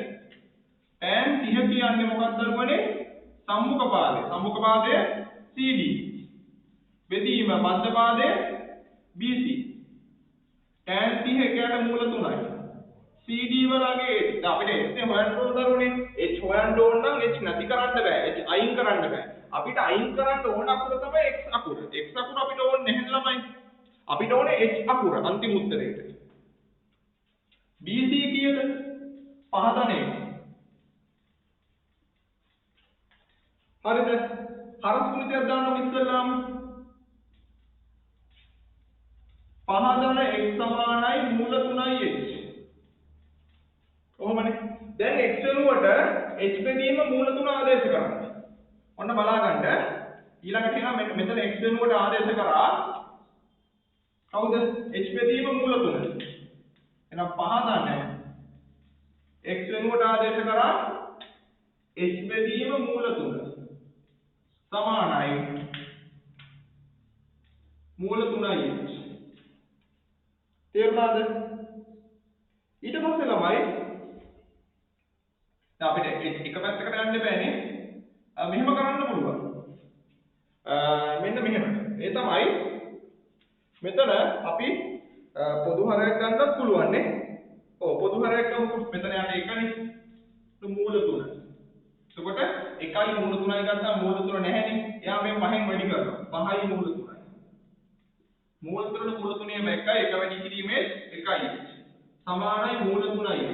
tan 30 කියන්නේ මොකක්ද දරුවනේ සම්මුඛ පාදය CD බෙදීම මධ්‍ය පාදය BC tan 30 කියන්නේ මූල 3යි CD වලගේ අපිට x නේ හොයන්න ඕන දරුවනේ h හොයන්න ඕන නම් h නැති කරන්න බෑ h අයින් කරන්න බෑ අපිට අයින් කරන්න ඕන අකුර තමයි x අකුර x අකුර අපිට ඕනේ නැහැ ළමයි අපිට ඕනේ h අකුර අන්තිම උත්තරේට BC කීයද පහදන x හරිද හරස් කුලිතයක් දාන්න ඉස්සෙල්ලාම පහදන x සමානයි මූල 3යි h කොහොමනේ දැන් x වෙනුවට h බෙදීම මූල 3 ආදේශ කරන්න ඔන්න බලා ගන්න ඊළඟට එනවා මෙතන x වෙනුවට ආදේශ කරා කවුද h බෙදීම මූල 3 එහෙනම් පහදන x වෙනුවට ආදේශ කරා h බෙදීම මූල 3 සමානයි මූල 3h. තේරුණාද? ඊට පස්සේ ළමයි දැන් අපිට එක පැත්තකට යන්න බෑනේ. මෙහෙම කරන්න පුළුවන්. මෙන්න මෙහෙම. ඒ තමයි මෙතන අපි පොදු හරයක් ගන්නත් පුළුවන් නේ. ඔව් පොදු හරයක් ගමුකෝ. මෙතන යන්නේ එකනේ. මූල 3. එතකොට 1යි මූල 3යි ගත්තාම මූල 3 නැහැනේ. එයා මේ 5න් වැඩි කරනවා. 5යි මූල 3යි. මූල 3 මූල 3ම 1යි 1 වැඩි කිරීමේ 1යි. සමානයි මූල 3යි.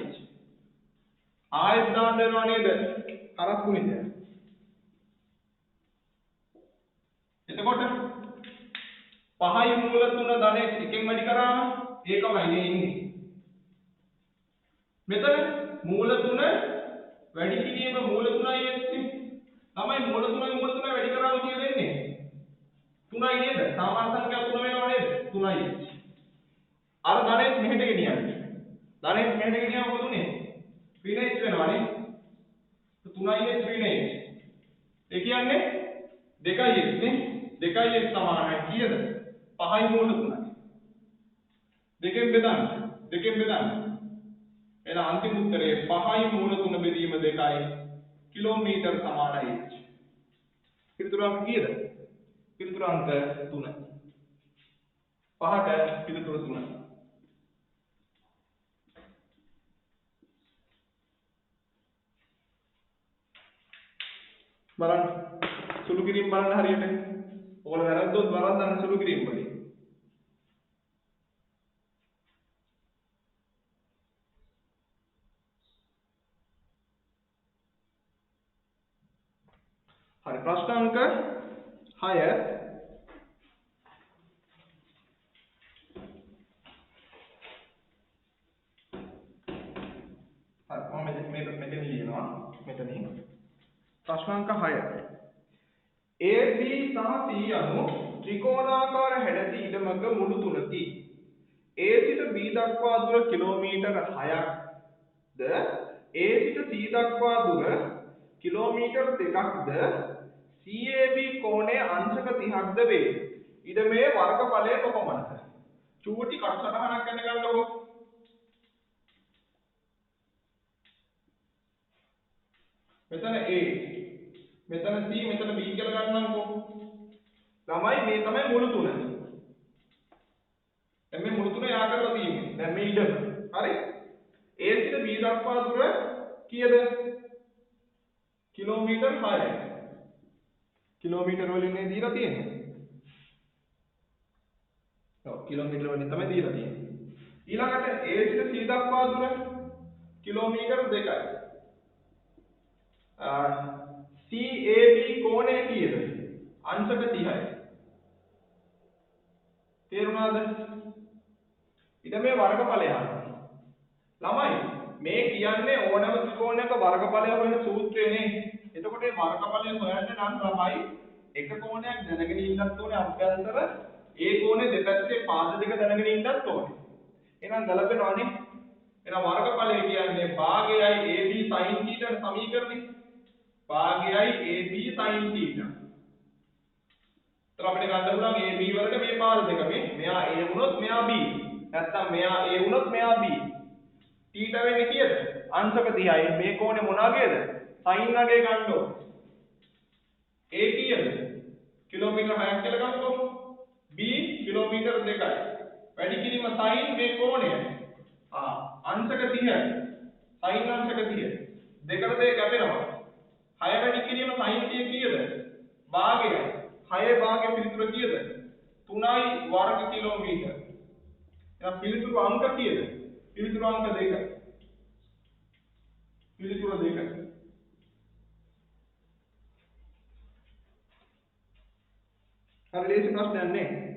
ආයෙත් දාන්න වෙනවා නේද? හරස් ගුණිතය. එතකොට 5යි මූල 3 ධන 1න් වැඩි කරාම ඒකමයි නේ ඉන්නේ. මෙතන මූල 3 වැඩි කිරීම මූල 3යි එන්නේ. තමයි මූල 3යි මූල 3යි වැඩි කරාම කියලා එන්නේ. 3යි නේද? සාමාන්‍ය සංඛ්‍යාව 3 වෙනව නේද? 3යි. අර ධනෙත් මෙහෙට ගෙනියන්න. ධනෙත් මෙහෙට ගෙනියම මොකද උනේ? ඍණ h වෙනවා නේ. 3යි ඍණ h. ඒ කියන්නේ 2යි h නේ. 2යි h සමානයි කීයද? 5යි මූල 3යි. දෙකෙන් බෙදන්න. දෙකෙන් බෙදන්න. එහෙනම් අන්තිම උත්තරේ 5යි මූල 3 බෙදීම 2යි කිලෝමීටර් සමානයි h. පිළිතුරු අංක කීයද? පිළිතුරු අංක 3. 5ට පිළිතුරු 3. බලන්න සුළු කිරීම බලන්න හරියට. ඔයාලා වැරද්දොත් වරද්දන්න සුළු කිරීම වලින්. හරි ප්‍රශ්න අංක 6 හරි මම මෙතන ලියනවා මෙතනින් ප්‍රශ්න අංක 6 AB සහ C අනු ත්‍රිකෝණාකාර හැඩති ඉඩමක මුළු තුනකි A සිට B දක්වා දුර කිලෝමීටර 6ක්ද A සිට C දක්වා දුර කිලෝමීටර් 2ක්ද CAB කෝණය අංශක 30ක්ද වේ. ඉඩමේ වර්ගඵලය කොපමණද? චූටි කටු සටහනක් ගන්න ගන්නකො. මෙතන A, මෙතන C, මෙතන B කියලා ගන්නම්කො. ළමයි මේ තමයි මුළු තුන. දැන් මේ මුළු තුන යා කරලා තියෙන්නේ. දැන් මේ ඉඩම. හරි? A සිට B දක්වා දුර කීයද? කිලෝමීටර් 6යි. කිලෝමීටර් වලින් නේ දීලා තියෙන්නේ. ඔව් කිලෝමීටර් වලින් තමයි දීලා තියෙන්නේ. ඊළඟට A සිට C දක්වා දුර කිලෝමීටර් 2යි. CAB කෝණය කීයද? අංශක 30යි. තේරුණාද? ඊට මේ වර්ගඵලය අහනවා. ළමයි මේ කියන්නේ ඕනම ත්‍රිකෝණයක වර්ගඵලය හොයන සූත්‍රයනේ. එතකොට මේ වර්ගඵලය හොයන්න නම් ළමයි එක කෝණයක් දැනගෙන ඉන්නත් ඕනේ අභ්‍යන්තර ඒ කෝණේ දෙපැත්තේ පාද දෙක දැනගෙන ඉන්නත් ඕනේ. එහෙනම් ගලපෙනවනේ. එහෙනම් වර්ගඵලය කියන්නේ භාගයයි AB sin θ සමීකරණේ. භාගයයි AB sin θ. तर අපිට ගන්න පුළුවන් AB වලට මේ පාද දෙක මෙයා A වුණොත් මෙයා B. නැත්නම් මෙයා A වුණොත් මෙයා B. θ වෙන්නේ කීයද? අංශක 30යි. මේ කෝණය මොනවාගේද? sin වගේ ගන්න ඕනේ. A කීයද? කිලෝමීටර් 6ක් කියලා ගන්නකො. B kilometre 2යි. වැඩි කිරීම sin මේ කෝණය. අංශක 30යි. sin අංශක 30. දෙකට දෙක කැපෙනවා. 6 වැඩි කිරීම sin 30 කීයද? භාගයයි. 6 භාගය පිළිතුර කීයද? 3යි වර්ග කිලෝමීටර්. එහෙනම් පිළිතුරු අංක කීයද? පිළිතුරු අංක 2. පිළිතුර 2. හරි ලේසි ප්‍රශ්නයක් නේ.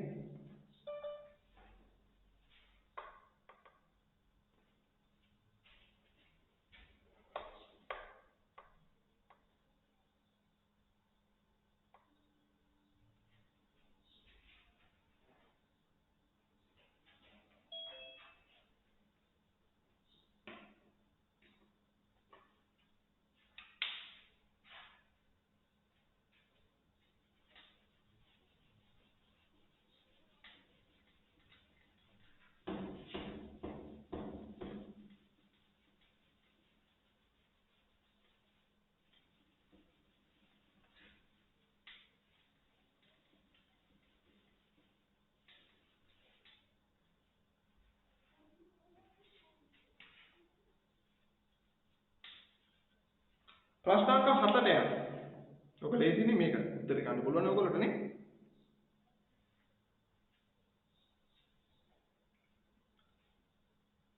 ප්‍රශ්න අංක 7ට යන්න. ඔක ලේසිනේ මේක. උත්තර ගන්න පුළුවන් ඔයගොල්ලෝට නේ.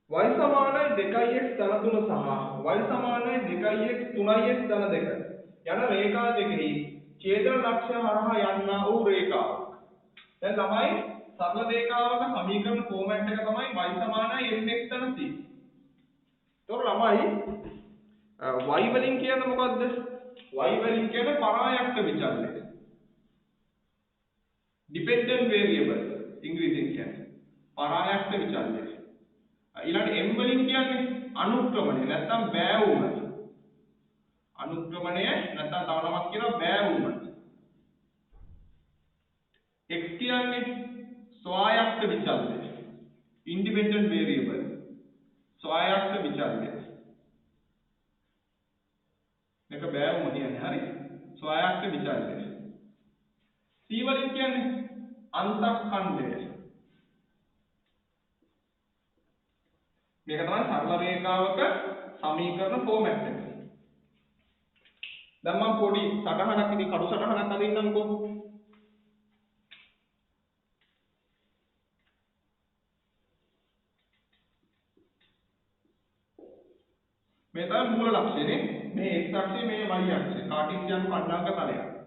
y සමානයි 2x ධන 3 සහ y සමානයි 2x 3x ධන 2 යන රේඛා දෙකෙහි ඡේදන ලක්ෂ්‍ය හරහා යන්නා වූ රේඛාවක්. දැන් ළමයි සරල රේඛාවක සමීකරණ ෆෝමැට් එක තමයි y සමානයි mx ධන c. ඒතකොට ළමයි y වලින් කියන්නේ මොකද්ද? y වලින් කියන්නේ පරායක්ක විචලනය. dependent variable ඉංග්‍රීසියෙන් කියන්නේ පරායක්ක විචලනය. ඊළඟ m වලින් කියන්නේ අනුක්‍රමණය නැත්නම් බෑවුම. අනුක්‍රමණය නැත්නම් තව නමක් කියනවා බෑවුම. x කියන්නේ ස්වායක්ත විචලනය. independent variable. ස්වායක්ත විචලනය. මේක බෑවුම කියන්නේ හරි. ස්වායක්ත විචලනය. c වලින් කියන්නේ අන්තක්ඛණ්ඩය. මේක තමයි සරල රේඛාවක සමීකරණ ෆෝමැට් එක. දැන් මම පොඩි සටහනක් ඉතින් කඩු සටහනක් අදින්නම්කෝ. මේ තමයි මූල ලක්ෂය නේ. මේ x අක්ෂය මේ y අක්ෂය. කාටීසියන් ඛණ්ඩාංක තලයක්.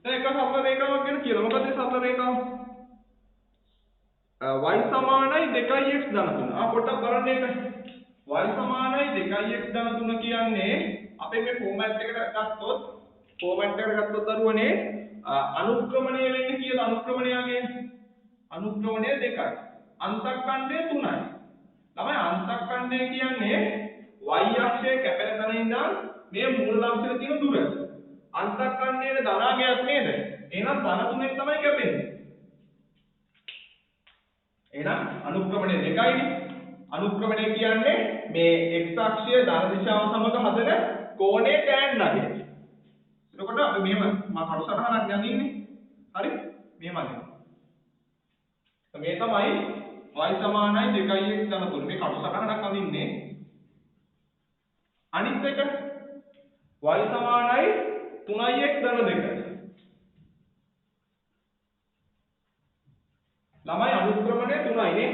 දැන් එක සරල රේඛාවක් ගැන කියලා. මොකද මේ සරල රේඛාව? y සමානයි 2x ධන 3. පොඩ්ඩක් බලන්න ඒක. y සමානයි 2x ධන 3 කියන්නේ අපේ මේ ෆෝමැට් එකට ගත්තොත් දරුවනේ අනුක්‍රමණය වෙන්නේ කියලා අනුක්‍රමණයගේ අනුක්‍රමණය 2යි. අන්තක්ඛණ්ඩය 3යි. ළමයි අන්තක්ඛණ්ඩය කියන්නේ y අක්ෂයේ කැපෙන තැන ඉඳන් මේ මූල ලක්ෂණේ තියෙන දුර. අන්තක්ඛණ්ඩයේ ධනාගයක් නේද? එහෙනම් ධන 3ෙන් තමයි කැපෙන්නේ. එහෙනම් අනුක්‍රමණය 2යිනේ. අනුක්‍රමණය කියන්නේ මේ x අක්ෂය ධන දිශාව සමග හදන කෝණයේ tan නගය. එතකොට අපි මෙහෙම මම කඩු සටහනක් යන්නේ. හරි? මෙහෙම අදින්න. මේ තමයි y සමානයි 2x ධන 3. මේ කඩු සටහනක් අදින්නේ. අනිත් එක y සමානයි 3x ධන 2. ළමයි අනුක්‍රමණය 3යි නේ.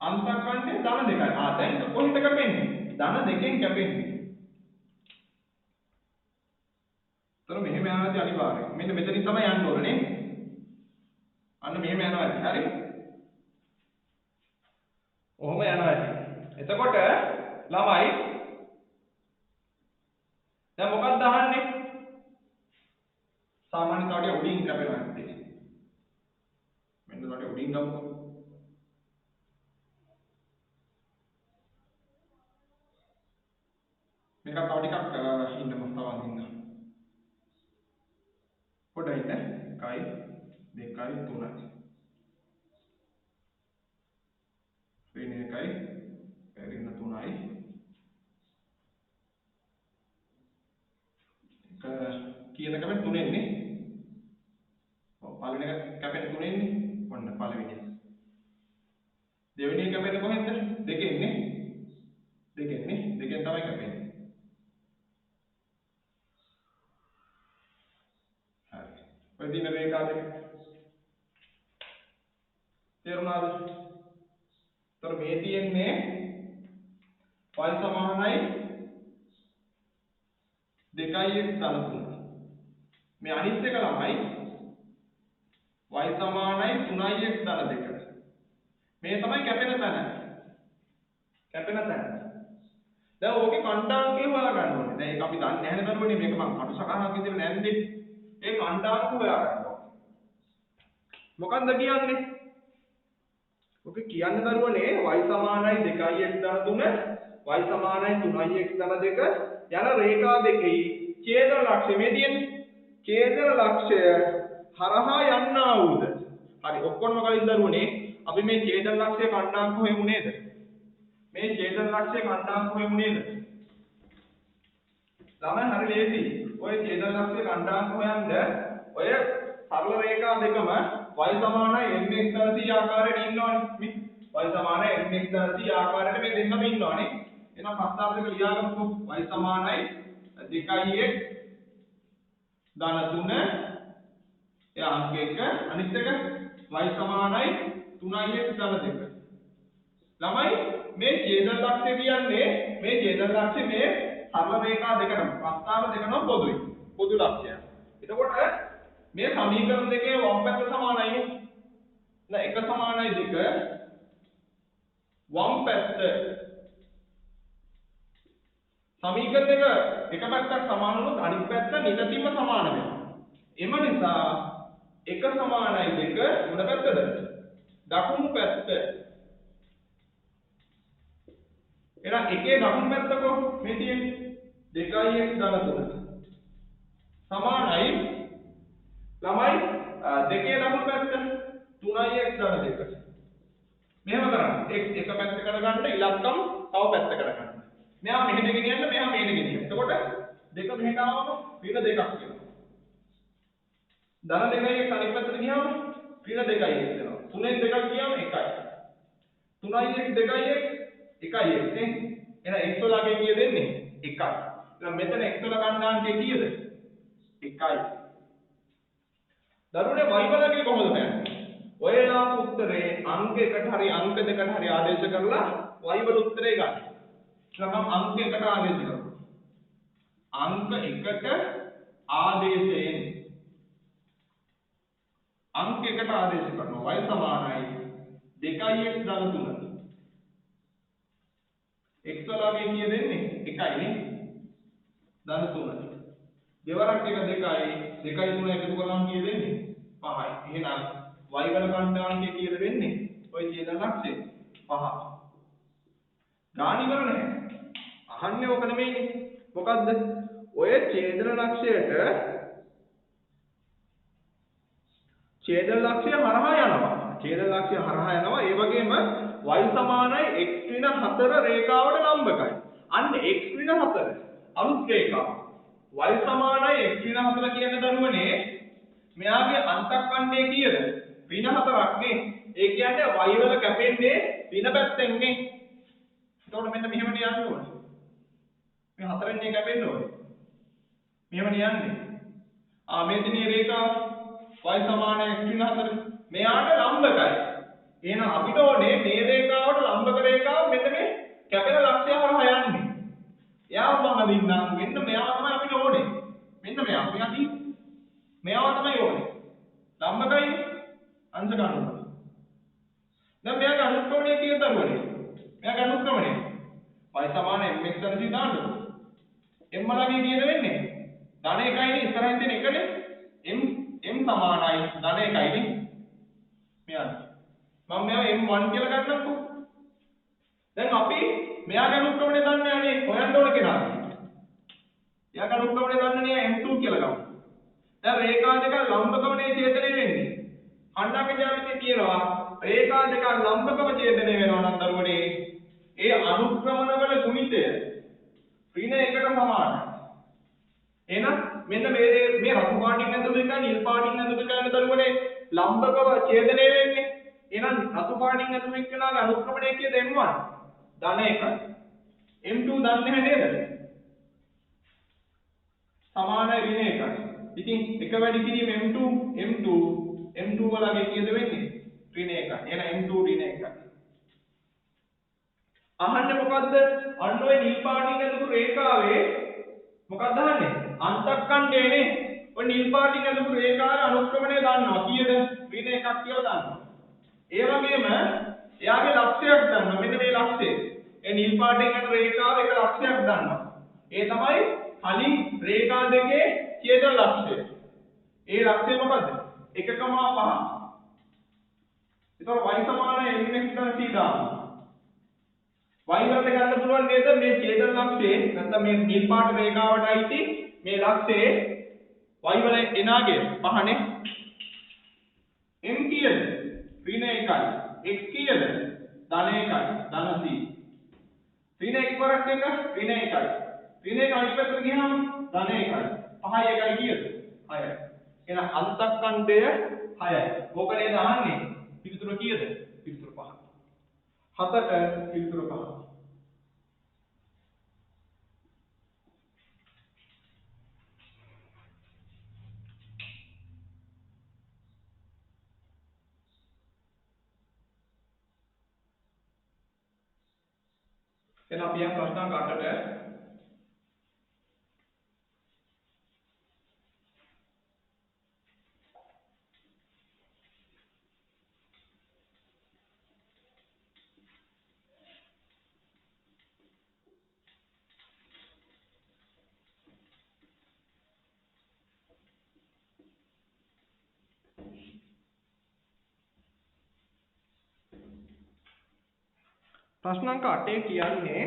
අන්තක්ඛණ්ඩය ධන 2යි. දැන් කොහෙද කැපෙන්නේ? ධන 2කින් කැපෙන්නේ. තර මෙහෙම යනවාදී අනිවාර්යයෙන්. මෙන්න මෙතනින් තමයි යන්න ඕනේ නේ. අන්න මෙහෙම යනවා ඇති. හරි? ඔහොම යනවා ඇති. එතකොට ළමයි දැන් මොකක්ද අහන්නේ? සාමාන්‍ය තවටිය උඩින් කැපෙනවා ඇත්තේ. මෙන්න තවටිය උඩින් ගමු. මේක තව ටිකක් ඉන්න මම තව අඳින්න. පොඩ්ඩයි ඉන්න. 1 2 3යි. වෙන එකයි එරින්න 3යි. කියන කමෙන් 3ෙන් නේ. ඔව් පළවෙනි එක කැපෙන 3ෙන් නේ. ඔන්න පළවෙනි එක. දෙවෙනි එක කැපෙන්නේ කොහෙන්ද? 2කින් නේ. 2කින් නේ. 2කින් තමයි කැපෙන්නේ. හරි. ඔය දින රේඛා දෙක. තේරුණාද? ତର මේ තියෙන්නේ y සමානයි 2x ධන 3. මේ අනිත් එක ළමයි y සමානයි 3x ධන 2. මේ තමයි කැපෙන තැන. දැන් ඕකේ කණ්ඩාංකය හොයා ගන්න ඕනේ. දැන් ඒක අපි දන්නේ නැහැ නේද දරුවනේ. මේක මම කටු සටහනක් විදිහට නැන්නේ. ඒ කණ්ඩාංක හොයා ගන්න ඕනේ. මොකන්ද කියන්නේ? ඔක කියන්න දරුවනේ y සමානයි 2x ධන 3 y සමානයි 3x ධන 2 යන රේඛා දෙකේ ඡේදන ලක්ෂ්‍ය මේ තියෙන්නේ. ඡේදන ලක්ෂ්‍ය හරහා යන්නා වූද. හරි ඔක්කොම කලින් දරුවනේ අපි මේ ඡේදන ලක්ෂ්‍ය කණ්ඩාංක හොයමු නේද? මේ ඡේදන ලක්ෂ්‍ය කණ්ඩාංක හොයමු නේද? ළමයි හරි ලේසි. ඔය ඡේදන ලක්ෂ්‍ය කණ්ඩාංක හොයන්න ඔය සරල රේඛා දෙකම y සමානයි mx ධන c ආකාරයෙන් ඉන්නවනේ. y සමානයි mx ධන c ආකාරයෙන් මේ දෙන්නම ඉන්නවනේ. එහෙනම් ප්‍රස්තාව දෙක ලියාගමුකෝ. y සමානයි 2x ධන 3 ඒ අංක 1 අනිත් එක y සමානයි 3x ධන 2. ළමයි මේ ඡේදන ලක්ෂ්‍ය කියන්නේ මේ ඡේදන ලක්ෂ්‍ය මේ සරල රේඛා දෙකම ප්‍රස්තාව දෙකම පොදුයි. පොදු ලක්ෂ්‍යය. එතකොට මේ සමීකරණ දෙකේ වම් පැත්ත සමානයි. නෑ එක සමානයි දෙක වම් පැත්ත සමීකරණ දෙක එක පැත්තක් සමාන වුණොත් අනිත් පැත්ත නිරතිම සමාන වෙනවා. එම නිසා එක සමානයි දෙක මොන පැත්තද? දකුණු පැත්ත. එහෙනම් එකේ දකුණු පැත්ත කොහොමද මේ තියෙන්නේ? 2x ධන 3 සමානයි ළමයි දෙකේ දකුණු පැත්ත 3x ධන 2. මෙහෙම කරන්න. එක පැත්තකට ගන්න ඉලක්කම් තව පැත්තකට ගන්න. මෙහා මෙහෙට ගෙනියන්න මෙහා මෙහෙට ගෙනියන්න. එතකොට දෙක මෙහෙට ආවම ඍණ දෙකක් වෙනවා. ධන 2x අනිත් පැත්තට ගියාම ඍණ 2x වෙනවා. 3ෙන් දෙකක් ගියාම 1යි. 3ix 2ix 1යි නේ. එහෙනම් x වලගේ කීයද එන්නේ? 1යි. එහෙනම් මෙතන x වල ගණනාංකය කීයද? 1යි. දරුවනේ y වලගේ කොහොමද හොයන්නේ? ඔයලා උත්තරේ අංක එකට හරි අංක දෙකට හරි ආදේශ කරලා y වල උත්තරේ ගන්න. එහෙනම් මම අංක එකට ආදේශ කරනවා. අංක එකට ආදේශයෙන් අංක එකට ආදේශ කරනවා. y සමානයි 2x ධන 3. x වලගේ කීය දෙන්නේ? 1යි නේ. ධන 3. දෙවරක් එක 2යි 2යි 3 එකතු කරාම කීය දෙන්නේ? 5යි. එහෙනම් y වල කණ්ඩාංකය කීයද වෙන්නේ? ඔය ඡේදන ලක්ෂ්‍ය 5. ගාන ඉවර නැහැ. අහන්නේ ඔක නෙමෙයිනේ. මොකද්ද? ඔය ඡේදන ලක්ෂ්‍යයට ඡේදන ලක්ෂ්‍ය හරහා යනවා. ඡේදන ලක්ෂ්‍ය හරහා යනවා. ඒ වගේම y සමානයි x ඍණ 4 රේඛාවට ලම්බකයි. අන්න x ඍණ 4 අලුත් රේඛාව. y සමානයි x ඍණ 4 කියන දරුවනේ මෙයාගේ අන්තක්ඛණ්ඩය කීයද? ඍණ 4ක් නේ. ඒ කියන්නේ y වල කැපෙන්නේ ඍණ පැත්තෙන් නේ. එතකොට මෙන්න මෙහෙමනේ යන්න ඕනේ. මේ 4ෙන් නේ කැපෙන්න ඕනේ. මෙහෙමනේ යන්නේ. මේ දිනේ රේඛාව y සමානයි x ඍණ 4. මෙයාට ලම්බකයි. එහෙනම් අපිට ඕනේ මේ රේඛාවට ලම්බක රේඛාව මෙන්න මේ කැපෙන ලක්ෂ්‍ය හරහා යන්නේ. එයාව මම දින්නම් මෙන්න මෙයාව තමයි අපිට ඕනේ. මෙන්න මෙයා. මෙයා කි මෙයාව තමයි ඕනේ. ලම්බකයි අංශ ගන්නවා. දැන් මෙයාගේ අනුක්‍රමණය කීයද දරුවනේ? මෙයාගේ අනුක්‍රමණය y සමාන mx ධන c දාන්නකො. m වලගේ කීයද වෙන්නේ? ධන 1යි නේ ඉස්සරහින් තියෙන එකනේ. m සමානයි ධන 1යි නේ. මෙයා මම මෙයාව m1 කියලා ගන්නම්කෝ. දැන් අපි මෙයාගේ අනුක්‍රමණය දන්නේ නැහැ හොයන්න ඕන කෙනා. එයාගේ අනුක්‍රමණය දන්නේ නැහැ m2 කියලා ගමු. දැන් රේඛා දෙක ලම්බකමනේ ඡේදනය වෙන්නේ. අණ්ඩාංග ජ්‍යාමිතිය කියනවා රේඛා දෙක ලම්බකම ඡේදනය වෙනවා නම් දරුවනේ ඒ අනුක්‍රමණ වල ගුණිතය ඍණ 1ට සමානයි. එහෙනම් මෙන්න මේ රතු පාටින් ඇඳපු එක නිල් පාටින් ඇඳපු එක යන දරුවනේ ලම්බකව ඡේදනය වෙන්නේ. එහෙනම් රතු පාටින් ඇඳපු එක්කෙනාගේ අනුක්‍රමණය කීයද m1? ධන 1යි. m2 දන්නේ නැහැ නේද? සමානයි ඍණ 1යි. ඉතින් එක වැඩි කිරීම m2 වලගේ කීයද වෙන්නේ? ඍණ 1යි. එහෙනම් m2 ඍණ 1යි. අහන්නේ මොකද්ද? අන්න ඔය නිල් පාටින් ඇඳපු රේඛාවේ මොකක්ද අහන්නේ? අන්තක්ඛණ්ඩයනේ. ඔය නිල් පාටින් ඇඳපු රේඛාවේ අනුක්‍රමණය දන්නවා. කීයද? ඍණ 1ක් කියලා දන්නවා. ඒ වගේම එයාගේ ලක්ෂ්‍යයක් දන්නවා. මෙන්න මේ ලක්ෂ්‍යය. ඒ නිල් පාටින් ඇඳ රේඛාව එක ලක්ෂ්‍යයක් දන්නවා. ඒ තමයි කලින් රේඛා දෙකේ ඡේදන ලක්ෂ්‍යය. ඒ ලක්ෂ්‍යය මොකද්ද? 1,5. ඒතකොට y සමානයි mx ධන c දානවා. y වලට ගන්න පුළුවන් නේද මේ ඡේදන ලක්ෂයේ නැත්නම් මේ නිල් පාට රේඛාවට අයිති මේ ලක්ෂයේ y වල එනාගේ පහනේ m කීයද ඍණ 1යි x කීයද ධන 1යි ධන c ඍණ 1 වරක් එක ඍණ 1යි ඍණ 1 අනිත් පැත්තට ගියාම ධන 1යි 5යි 1යි කීයද 6යි එහෙනම් අන්තක්ඛණ්ඩය 6යි ඕක නේද අහන්නේ පිළිතුර කීයද පිළිතුර 5 7ට පිළිතුර 5 එහෙනම් අපි යම් ප්‍රශ්න අංක 8ට ප්‍රශ්න අංක 8 කියන්නේ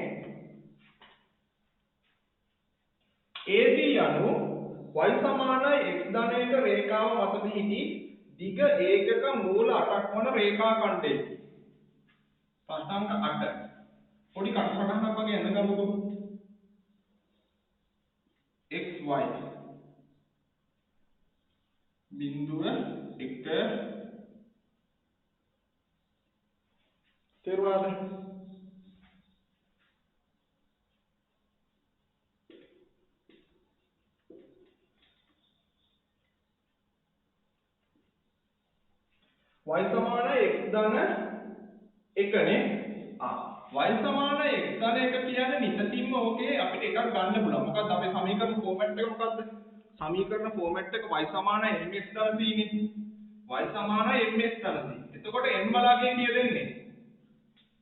AB යනු y සමාන x ධනයක රේඛාව මත පිහිටි දිග ඒකක මූල 8ක් වන රේඛා ඛණ්ඩයකි. ප්‍රශ්න අංක 8. පොඩි කටසටහනක් වගේ එඳගමුකෝ. xy බිඳුව 1 තේරුණාද? y සමාන x ධන 1නේ y සමාන x ධන 1 කියන්නේ නිතරම ඕකේ අපිට එකක් ගන්න පුළුවන්. මොකද්ද අපේ සමීකරණ ෆෝමැට් එක මොකද්ද? සමීකරණ ෆෝමැට් එක y සමාන mx ධන c නේ. y සමාන mx ධන c. එතකොට m වලාගේ කීය දෙන්නේ?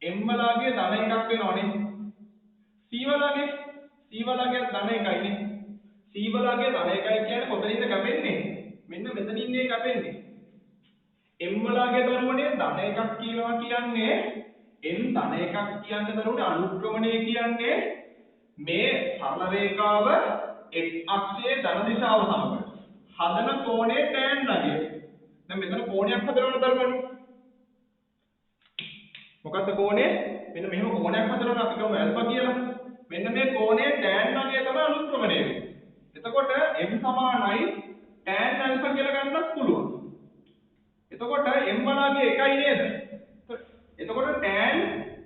m වලාගේ ධන එකක් වෙනවනේ. c වලාගේ ධන එකයි නේ. c වලාගේ ධන එකයි කියන්නේ කොතනින්ද කැපෙන්නේ? මෙන්න මෙතනින් නේ කැපෙන්නේ. m වලාගේ දරුවනේ ධන එකක් කියලා කියන්නේ n ධන එකක් කියන්නේ දරුවනේ අනුක්‍රමණය කියන්නේ මේ සරල රේඛාව x අක්ෂයේ ධන දිශාව සමග හදන කෝණය tan නගය. දැන් මෙතන කෝණයක් හදනවනේ දරුවනේ. මොකක්ද කෝණය? මෙන්න මෙහෙම කෝණයක් හදනවනේ අපි කියමු ඇල්ෆා කියලා. මෙන්න මේ කෝණය tan නගය තමයි අනුක්‍රමණය වෙන්නේ. එතකොට m සමානයි tan ඇල්ෆා කියලා ගන්නත් පුළුවන්. එතකොට m වලාගේ එකයි නේද? එතකොට tan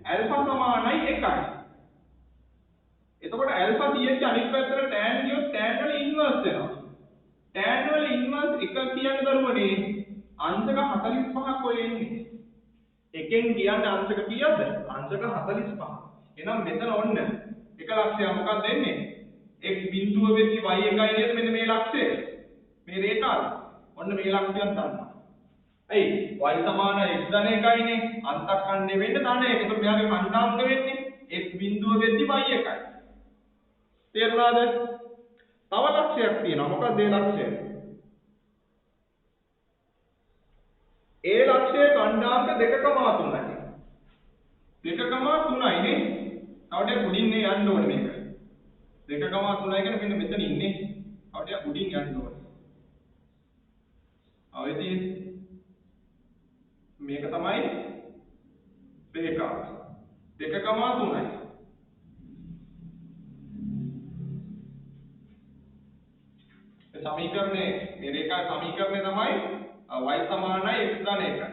ඇල්ෆා සමානයි 1යි. එතකොට ඇල්ෆා තියෙච්ච අනිත් පැත්තට tan ගියොත් tan වල ඉන්වර්ස් වෙනවා. tan වල ඉන්වර්ස් 1 කියන්නේ දරුවනේ අංශක 45ක් ඔය එන්නේ. එකෙන් කියන්නේ අංශක කීයද? අංශක 45. එහෙනම් මෙතන ඔන්න එක ලක්ෂයක් මොකක්ද එන්නේ? x බිඳුව වෙච්ච y එකයි නේද මෙන්න මේ ලක්ෂය. මේ රේඛාව. ඔන්න මේ ලක්ෂයක් ගන්නවා. ඇයි y සමාන x ධන එකයිනේ අන්තක්ඛණ්ඩය වෙන්නේ ධන එක. ඒකට මෙයාගේ ඛණ්ඩාංක වෙන්නේ x බිඳුව වෙද්දි y එකයි. තේරුණාද? තව ලක්ෂයක් තියෙනවා. මොකක්ද ඒ ලක්ෂය? ඒ ලක්ෂයේ ඛණ්ඩාංක 2.3යි. 2.3යි නේ. තව ටික උඩින් නේ යන්න ඕනේ මේක. 2.3යි කියන්නේ මෙන්න මෙතන ඉන්නේ. තව ටික උඩින් යන්න ඕනේ. අවේදී මේක තමයි රේඛාව 2.3යි. ඒ සමීකරණේ මේ රේඛා සමීකරණය තමයි y සමානයි x ධන 1යි.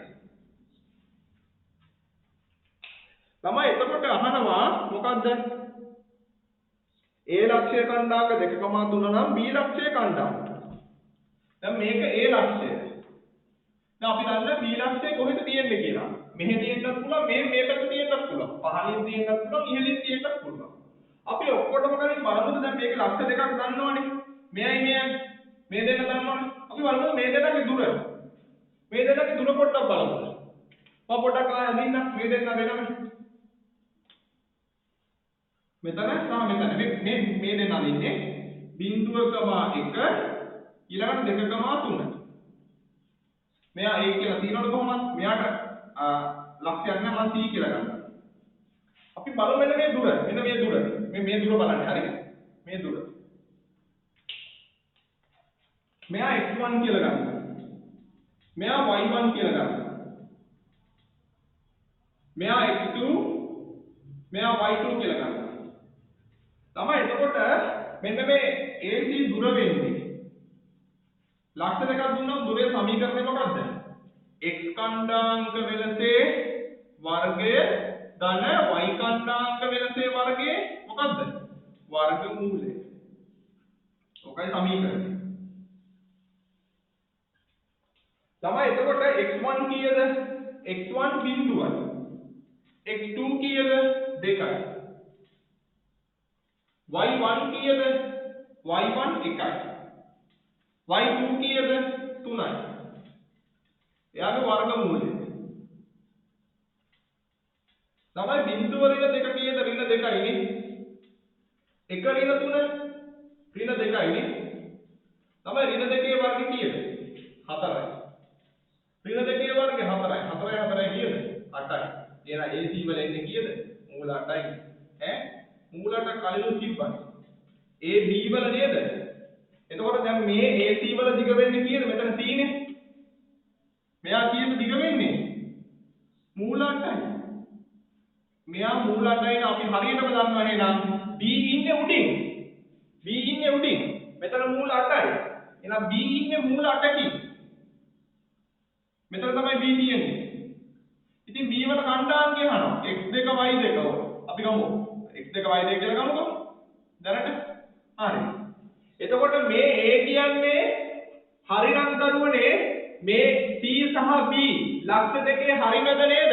තමයි එතකොට අහනවා මොකද්ද? a ලක්ෂය ඛණ්ඩාංක 2.3 නම් b ලක්ෂය ඛණ්ඩාංක. දැන් මේක a ලක්ෂය. දැන් අපි දන්නා b ලක්ෂය කොහෙද තියෙන්නේ කියලා. මෙහෙ තියෙන්නත් පුළුවන් මේ පැත්තේ තියෙන්නත් පුළුවන්. පහළින් තියෙන්නත් පුළුවන් ඉහළින් තියෙන්නත් පුළුවන්. අපි ඔක්කොටම කලින් බලමුද දැන් මේක ලක්ෂ දෙකක් දන්නවනේ. මෙයයි මේ දෙන්න දන්නවනේ. අපි බලමු මේ දෙන්නගේ දුර. මේ දෙන්නගේ දුර පොඩ්ඩක් බලමු. මම පොඩ්ඩක් අදින්න මේ දෙන්න වෙනම. මෙතන සහ මෙතන මේ දෙන්න අදින්නේ 0.1 ඊළඟට 2.3. මෙයා a කියලා තියනවද කොහොමද? මෙයාට ලක්ෂයක් නෑ මම c කියලා ගන්නවා. අපි බලමු මෙන්න මේ දුර. මෙන්න මේ දුර. මේ දුර බලන්න. හරි. මේ දුර. මෙයා x1 කියලා ගන්න. මෙයා y1 කියලා ගන්න. මෙයා x2 මෙයා y2 කියලා ගන්න. තමයි එතකොට මෙන්න මේ AC දුර වෙන්නේ. ලක්ෂ දෙකක් දුන්නොත් දුරේ සමීකරණය මොකක්ද? x කණ්ඩාංක වෙනසේ වර්ගය ධන y කණ්ඩාංක වෙනසේ වර්ගය මොකක්ද? වර්ගමූලය. ඔකයි සමීකරණය. තමයි එතකොට x1 කීයද? x1 බිඳුවයි. x2 කීයද? 2යි. y1 කීයද? y1 1යි. y2 කීයද? 3යි. එයාගේ වර්ගමූලය. තමයි බිඳුව ඍණ 2 කීයද? ඍණ 2යි නේ. 1 ඍණ 3 ඍණ 2යි නේ. තමයි ඍණ 2 වර්ගය කීයද? 4යි. ඍණ 2 වර්ගය 4යි. 4යි 4යි කීයද? 8යි. එහෙනම් AC වල එන්නේ කීයද? මූල 8යි. ඈ මූල 8 කලින් තිබ්බා. AB වල නේද? එතකොට දැන් මේ AC වල දිග වෙන්නේ කීයද? මෙතන C නේ. මෙයා කීයද දිග වෙන්නේ? මූල 8යි. මෙයා මූල 8යි නේ අපි හරියටම දන්නවා නේද? B ඉන්නේ උඩින්. B ඉන්නේ උඩින්. මෙතන මූල 8යි. එහෙනම් B ඉන්නේ මූල 8කින්. මෙතන තමයි B තියෙන්නේ. ඉතින් B වල කණ්ඩායම් කියනවා x2 y2 අපි ගමු x2 y2 කියලා ගමුකෝ දැනට හරි එතකොට මේ A කියන්නේ හරිනම් දරුවනේ මේ C සහ B ලක්ෂ දෙකේ හරි මැද නේද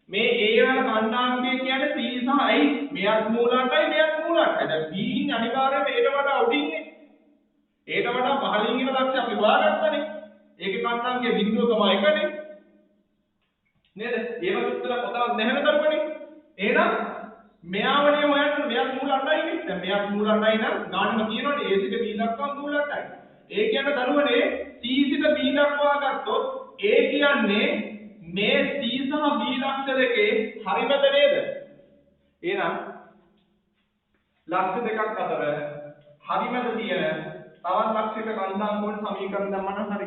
මේ A වල කණ්ඩායම් කියන්නේ C සහ I මෙයක් මූල 8යි මෙයක් මූල 8යි දැන් B ඉන්නේ අනිවාර්යයෙන්ම ඒට වඩා උඩින්නේ ඒට වඩා පහළින් ඉන්න ලක්ෂය අපි හොයාගත්තනේ ඒකේ කණ්ඩායම්ගේ බිඳුවකම එකනේ නේද? ඒව උත්තර කොතනවත් නැහැ නේද? එහෙනම් මෙයාවනේ හොයන්න මෙයක් මූල 8යි නේ. දැන් මෙයක් මූල 8යි නම් ගානම කියනවනේ A සිට B දක්වා මූල 8යි. ඒ කියන්නේ දරුවනේ C සිට B දක්වා ගත්තොත් A කියන්නේ මේ C සහ B ලක්ෂ දෙකේ හරිමද නේද? එහෙනම් ලක්ෂ දෙකක් අතර හරිමද තියෙන තවත් ලක්ෂයක කණ්ඩායම් වල සමීකරණ දැම්මම හරි.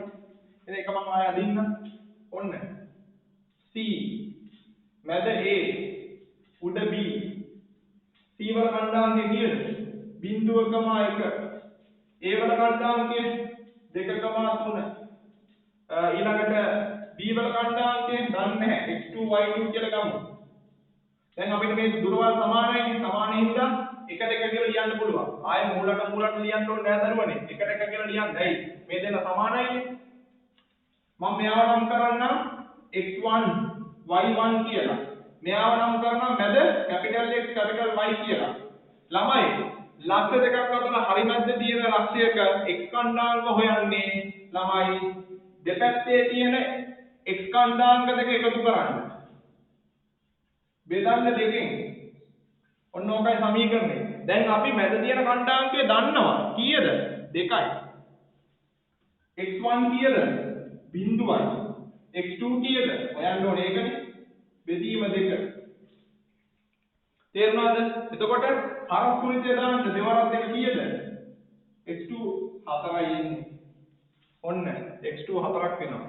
එහෙනම් ඒක මම ආයෙ අදින්න. ඔන්න C මැද A උඩ B C වල කණ්ඩායම්කේ කීයද? 0.1 A වල කණ්ඩායම්කේ 2.3 ඊළඟට B වල කණ්ඩායම්කේ දන්නේ නැහැ x2 y2 කියලා ගමු. දැන් අපිට මේ දුරවල් සමානයි සමාන හින්දා 1 2 කියලා ලියන්න පුළුවන්. ආයෙ මූලට ලියන්න ඕනේ නැහැ දරුවනේ. 1 2 කියලා ලියන්න. ඇයි? මේ දෙන්න සමානයිනේ. මම මෙයාව නම් කරන්නම් x1 y1 කියලා. මෙයාව නම් කරනවා මැද capital X capital Y කියලා. ළමයි ලක්ෂ දෙකක් අතර හරි මැද්ද තියෙන ලක්ෂයක x කණ්ඩායම හොයන්නේ ළමයි දෙපැත්තේ තියෙන x කණ්ඩායම දෙක එකතු කරන්න. බෙදන්න දෙකෙන්. ඔන්න ඕකයි සමීකරණය. දැන් අපි මැද තියෙන කණ්ඩායමකේ දන්නවා කීයද? 2යි. x1 කීයද? 0යි. x2 කීයද? හොයන්න ඕනේ ඒකනේ. බෙදීම 2. තේරුණාද? එතකොට හරස් කුණිතය දාන්න දෙවරක් දෙක කීයද? x2 4යි එන්නේ. ඔන්න x2 4ක් වෙනවා.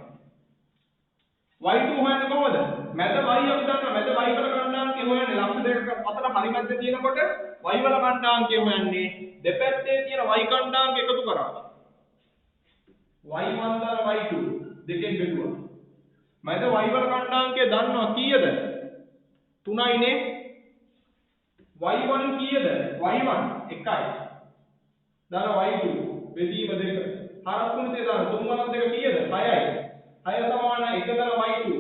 y2 හොයන්නේ කොහොමද? මැද y අපි දන්නවා මැද y වල කණ්ඩායමකේ හොයන්නේ ලක්ෂ දෙකක අතර හරි මැද්ද තියෙනකොට y වල කණ්ඩායමකේ හොයන්නේ දෙපැත්තේ තියෙන y කණ්ඩායමක එකතු කරා. y1 දාන y2 දෙකෙන් බෙදුවා. මැද y වල කණ්ඩායමකේ දන්නවා කීයද? 3යි නේ. y1 කීයද? y1 1යි. දාන y2 බෙදීම 2. හරස් කුණිතේ දාන 3 වලක් දෙක කීයද? 6යි. 6 සමාන 1 දාන y2.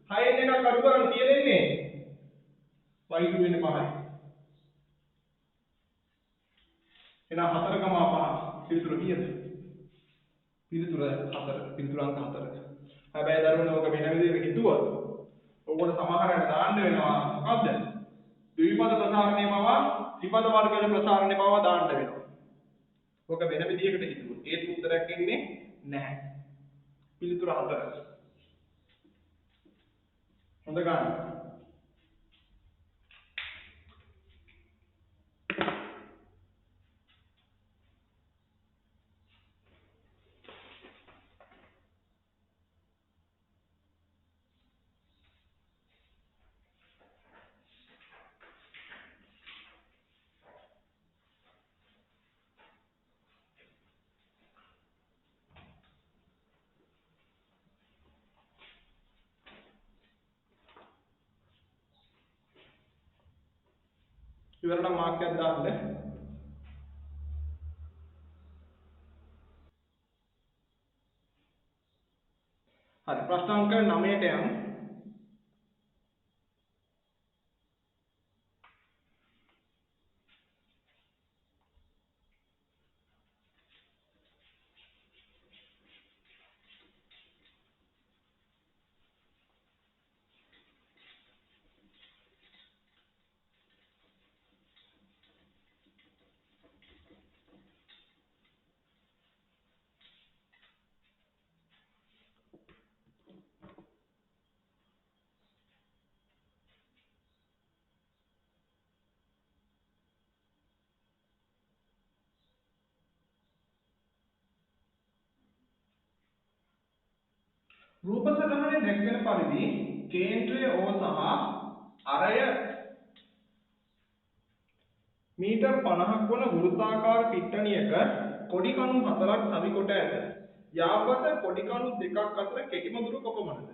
6 එකක් අඩු කරන් කීයද එන්නේ? y2 වෙන්නේ 5යි. එහෙනම් 4,5 පිළිතුර කීයද? පිළිතුර 4 පිළිතුර අංක 4. හැබැයි දරුවනේ ඔක වෙන විදිහකට හිතුවොත් ඕකට සමහරකට දාන්න වෙනවා මොකද්ද? ද්විපද ප්‍රසාරණය බව ත්‍රිපද වර්ගවල ප්‍රසාරණය බව දාන්න වෙනවා. ඔක වෙන විදිහකට හිතුවොත් ඒත් උත්තරයක් එන්නේ නැහැ. පිළිතුර 4. හොඳ ගන්න. ඉවරට මාක් එකක් දාන්න. හරි ප්‍රශ්න අංක 9ට යමු. රූප සටහනේ දැක්වෙන පරිදි කේන්ද්‍රය O සහ අරය මීටර් 50ක් වන වෘත්තාකාර පිට්ටනියක කොඩි කණු 4ක් සවි කොට ඇත. යාපත කොඩි කණු දෙකක් අතර කෙටිම දුර කොපමණද?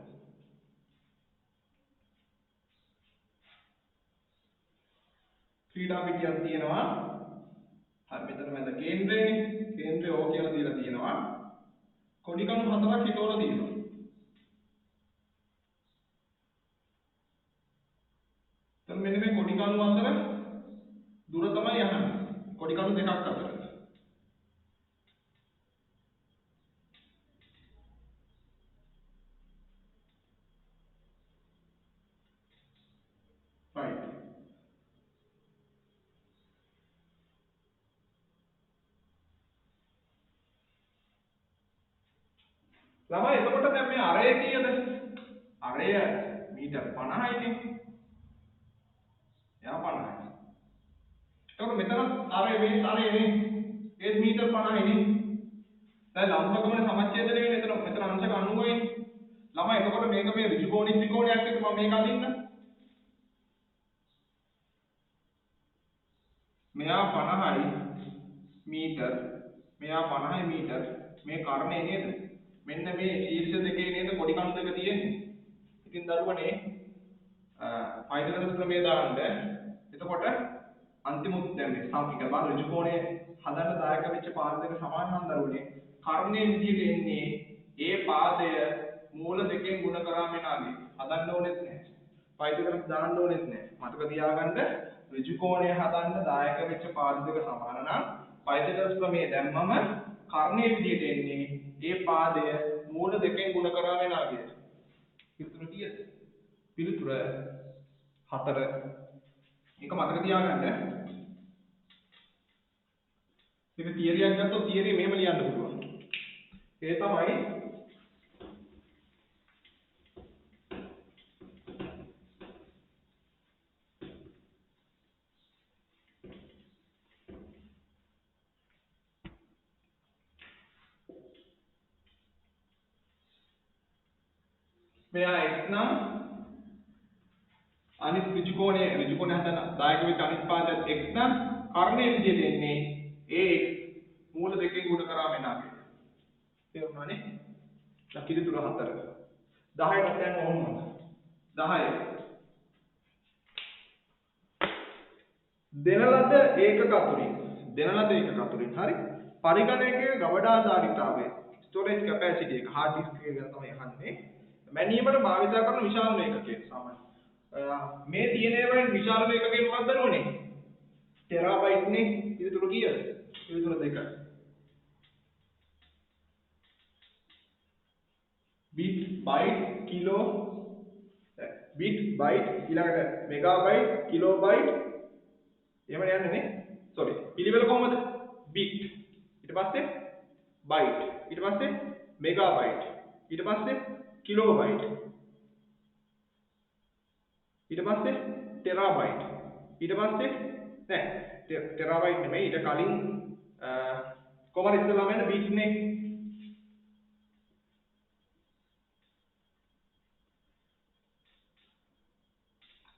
ක්‍රීඩා පිටියක් තියෙනවා. හරි මෙතන මැද කේන්ද්‍රයනේ. කේන්ද්‍රය O කියලා දීලා තියෙනවා. කොඩි කණු 4ක් හිතවල තියෙනවා. දැන් මෙන්න මේ කොඩි කණු අතර දුර තමයි යහන්නේ. කොඩි කණු දෙකක් අතර. right. ළමයි එතකොට දැන් මේ අරය කීයද? අරය මීටර් 50යිනේ. එයා 50යි. එතකොට මෙතන අරය මේ අරයනේ. ඒත් මීටර් 50යිනේ. දැන් ලම්බකෝණ සමච්ඡේදනය වෙන මෙතන අංශක 90යි. ළමයි එතකොට මේක මේ ඍජුකෝණී ත්‍රිකෝණයක් එක්ක මම මේක අදින්න. මෙයා 50යි මීටර්. මෙයා 50යි මීටර්. මේ කර්ණය නේද? මෙන්න මේ ශීර්ෂ දෙකේ නේද කොඩි කණු දෙක තියෙන්නේ. ඉතින් දරුවනේ පයිතගොරස් ක්‍රමය දාන්න. එතකොට අන්තිම උත්තරය මේ සම්පික බාර ඍජුකෝණය හදන්න දායක වෙච්ච පාද දෙක සමාන නම් දරුවනේ කර්ණයේ විදිහට එන්නේ ඒ පාදය මූල දෙකෙන් ගුණ කරාම එනාගේ. හදන්න ඕනෙත් නැහැ. පයිතගොරස් දාන්න ඕනෙත් නැහැ. මතක තියාගන්න ඍජුකෝණය හදන්න දායක වෙච්ච පාද දෙක සමාන නම් පයිතගොරස් ක්‍රමයේ දැම්මම කර්ණයේ විදිහට එන්නේ ඒ පාදය මූල දෙකෙන් ගුණ කරාම එනාගේ. පිළිතුර කීයද? පිළිතුර 4. මේක මතක තියාගන්න. මේක තියරියක් ගත්තොත් තියරිය මෙහෙම ලියන්න පුළුවන්. ඒ තමයි මෙයා x නම් අනිත් ඍජුකෝණය හදන දායක වෙච්ච අනිත් පාදයට x නම් කර්ණයේ විදිහට එන්නේ ax මූල දෙකෙන් ගුණ කරාම එනාගේ. තේරුණානේ? දැන් පිළිතුර 4. 10ට දැන් ඔහොම 10 දෙන ලද ඒකක අතුරින් හරි පරිගණකයේ ගවඩාධාරිතාවය ස්ටෝරේජ් කැපැසිටි එක හાર્ඩ් ඩිස්ක් එක ගැන තමයි අහන්නේ. මැනීමට භාවිත කරන විශාලම ඒකකය සාමාන්‍ය. මේ තියෙන ඒවායින් විශාලම ඒකකය මොකක්ද දරුවනේ? ටෙරාබයිට් නේ. පිළිතුර කීයද? පිළිතුර 2. bit byte kilo bit byte ඊළඟට megabyte kilobyte එහෙම යන්නේ නේ. sorry පිළිවෙල කොහමද? bit ඊට පස්සේ byte ඊට පස්සේ megabyte ඊට පස්සේ kilobyte ඊට පස්සේ terabyte ඊට පස්සේ නෑ terabyte නෙමෙයි ඊට කලින් කොහමද ඉස්සෙල්ලාම එන්නේ bit නේ.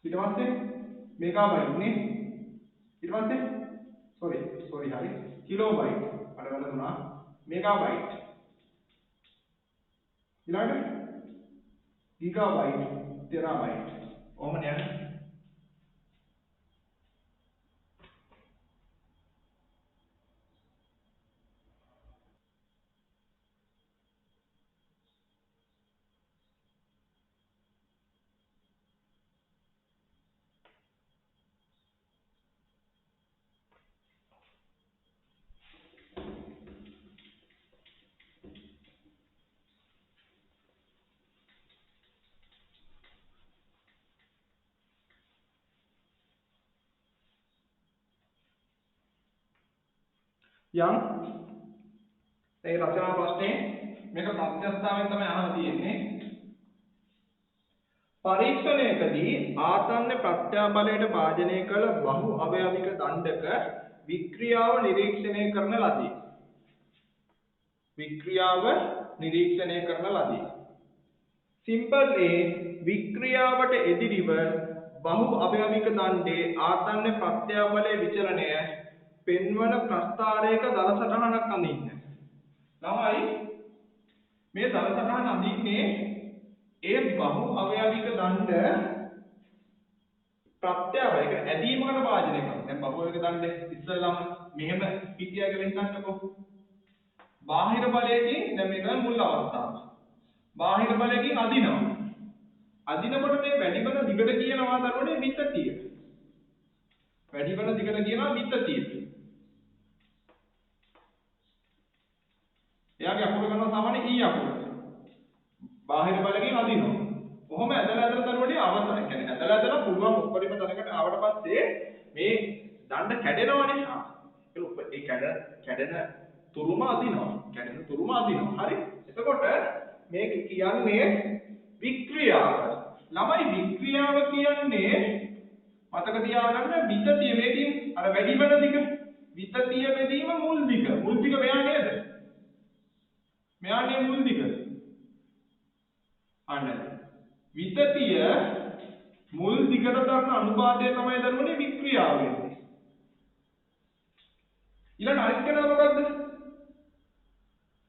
ඊට පස්සේ megabyte නේ. ඊට පස්සේ sorry හරි kilobyte අර වැරදුනා megabyte ඊළඟට gigabyte terabyte ඔහොම නේද? යම් ඒ රචනා ප්‍රශ්නේ මේක ප්‍රත්‍යස්ථාවෙන් තමයි අහලා තියෙන්නේ. පරීක්ෂණයකදී ආසන්න ප්‍රත්‍යාබලයට භාජනය කළ බහු අවයවික දණ්ඩක වික්‍රියාව නිරීක්ෂණය කරන ලදී. වික්‍රියාව නිරීක්ෂණය කරන ලදී. සිම්පල් A වික්‍රියාවට එදිරිව බහු අවයවික දණ්ඩේ ආසන්න ප්‍රත්‍යාබලයේ විචලනය පෙන්වන ප්‍රස්ථාරයක දල සටහනක් අඳින්න. ළමයි මේ දල සටහන අඳින්නේ ඒ බහු අවයවික දණ්ඩ ප්‍රත්‍යාවය කියන්නේ ඇදීමකට භාජනය කරනවා. දැන් බහු අවයවික දණ්ඩ ඉස්සෙල්ලාම මෙහෙම පිටියා කියලා හිතන්නකෝ. බාහිර බලයකින් දැන් මේක මුල් අවස්ථාව. බාහිර බලයකින් අදිනවා. අදිනකොට මේ වැඩි බල දිගට කියනවා දරුවනේ විතතිය. වැඩි බල දිගට කියනවා විතතිය. එයාගේ අකුර කරනවා සාමාන්‍ය E අකුර. බාහිර බලකින් අදිනවා. කොහොම ඇදලා දරුවනේ අවසන්. කියන්නේ ඇදලා පුළුවන් උඩරිම තැනකට ආවට පස්සේ මේ දණ්ඩ කැඩෙනවනේ. ඒ කැඩෙන තුරුම අදිනවා. කැඩෙන තුරුම අදිනවා. හරි. එතකොට මේක කියන්නේ වික්‍රියාව. ළමයි වික්‍රියාව කියන්නේ මතක තියාගන්න විතතිය මේකෙන් අර වැඩි වෙන දිග විතතිය බෙදීම මුල් දිග. මුල් දිග මෙයා නේද? මෙයානේ මුල් දිග. අන්න විතතිය මුල් දිගට දරන අනුපාතය තමයි දරුවනේ වික්‍රියාව වෙන්නේ. ඊළඟ අනිත් කෙනා මොකද්ද?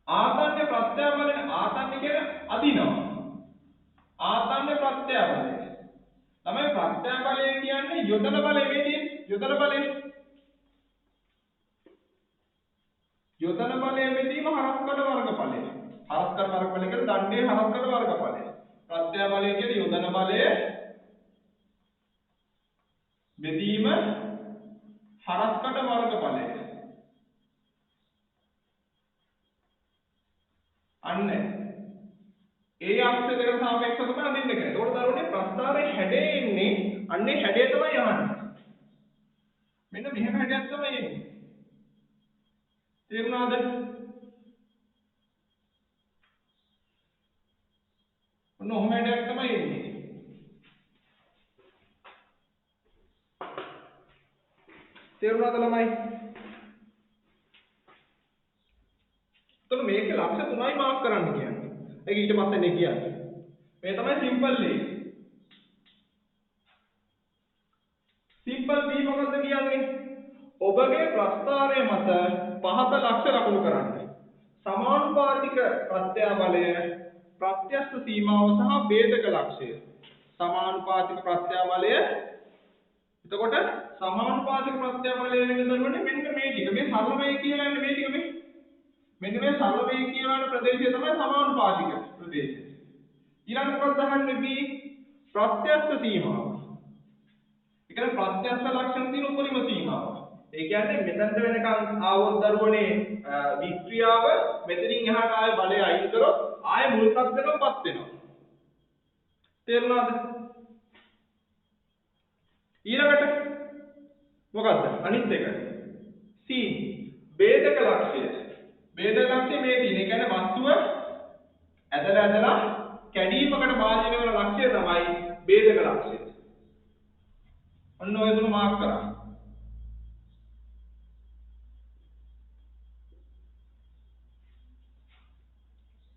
ආසන්න ප්‍රත්‍යාබලය. ආසන්න කියන්නේ අදිනවා. ආසන්න ප්‍රත්‍යාබලය. තමයි ප්‍රත්‍යාබලය කියන්නේ යොදන බලය මේදී යොදන බලය. යොදන බලය මෙදීම හරස්කඩ වර්ගඵලය. හරස්කඩ වර්ගඵලය කියන්නේ දණ්ඩේ හරස්කඩ වර්ගඵලය. ප්‍රත්‍යාබලය කියන්නේ යොදන බලය මෙදීම හරස්කඩ වර්ගඵලය. අන්න ඒ අක්ෂ දෙකට සාපේක්ෂව තමයි අදින්න කියන්නේ. ඒකට දරුවනේ ප්‍රස්ථාරයේ හැඩය එන්නේ අන්නේ හැඩය තමයි යහන්නේ. මෙන්න මෙහෙම හැඩයක් තමයි එන්නේ. තේරුණාද? ඔන්න ඔහොම හැඩයක් තමයි එන්නේ. තේරුණාද ළමයි? එතකොට මේකේ ලක්ෂ 3යි මාක් කරන්න කියන්නේ. ඒක ඊට පස්සේ නේ කියන්නේ. මේ තමයි සිම්පල් A. සිම්පල් B මොකද්ද කියන්නේ? ඔබගේ ප්‍රස්ථාරය මත පහත ලක්ෂ ලකුණු කරන්න. සමානුපාතික ප්‍රත්‍යාබලය, ප්‍රත්‍යස්ථ සීමාව සහ ભેදක ලක්ෂය. සමානුපාතික ප්‍රත්‍යාබලය. එතකොට සමානුපාතික ප්‍රත්‍යාබලය වෙන දරුවනේ මෙන්න මේ ටික. මේ සරල වේ කියලා යන්නේ මේ ටික මේ. මෙන්න මේ සරල වේ කියන ප්‍රදේශය තමයි සමානුපාතික ප්‍රදේශය. ඊළඟ මොකක්ද අහන්නේ B? ප්‍රත්‍යස්ථ සීමාව. ඒ කියන්නේ ප්‍රත්‍යස්ථ ලක්ෂණ තියෙන උපරිම සීමාව. ඒ කියන්නේ මෙතනට වෙනකන් ආවොත් දරුවනේ වික්‍රියාව මෙතනින් එහාට ආයේ බලය අයින් කරොත් ආයේ මුල් තත්ත්වෙටමපත් වෙනවා. තේරුණාද? ඊළඟට මොකද්ද? අනිත් එක. C ભેදක ලක්ෂය. ભેදක ලක්ෂය මේ තියෙන. ඒ කියන්නේ වස්තුව ඇදලා කැඩීමකට භාජනය වෙන ලක්ෂය තමයි ભેදක ලක්ෂය. ඔන්න ඔය තුන මාක් කරා.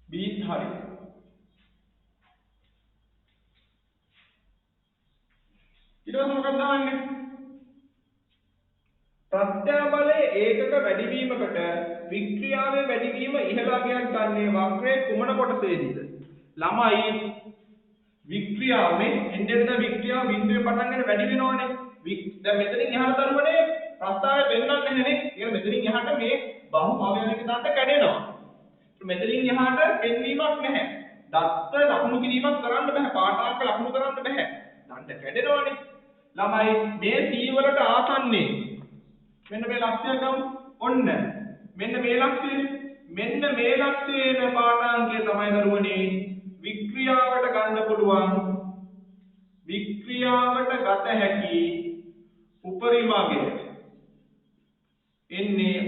B හරි. ඊට පස්සේ මොකක්ද දාන්නේ? ප්‍රත්‍යාබලයේ ඒකක වැඩිවීමකට වික්‍රියාවේ වැඩිවීම ඉහළගියක් ගන්නේ වක්‍රයේ කුමන කොටසේදීද? ළමයි වික්‍රියාවේ එන්නෙන්න වික්‍රියාව බිඳුවේ පටන් ගන්න වැඩි වෙනවනේ. දැන් මෙතනින් එහාට දරුවනේ ප්‍රස්ථාරය වෙන්නන්නේ නැහැනේ. ඒක මෙතනින් එහාට මේ බහු අවයවික දණ්ඩ කැඩෙනවා. මෙතනින් එහාට පෙන්වීමක් නැහැ. දත්ත ලකුණු කිරීමක් කරන්න බෑ. පාඨාංක ලකුණු කරන්න බෑ. දණ්ඩ කැඩෙනවනේ. ළමයි මේ C වලට ආසන්නේ මෙන්න මේ ලක්ෂය ගමු. ඔන්න මෙන්න මේ ලක්ෂය. මෙන්න මේ ලක්ෂයේන පාඨාංකය තමයි දරුවනේ වික්‍රියාවට ගන්න පුළුවන්. වික්‍රියාවට ගත හැකි උපරිමගය එන්නේ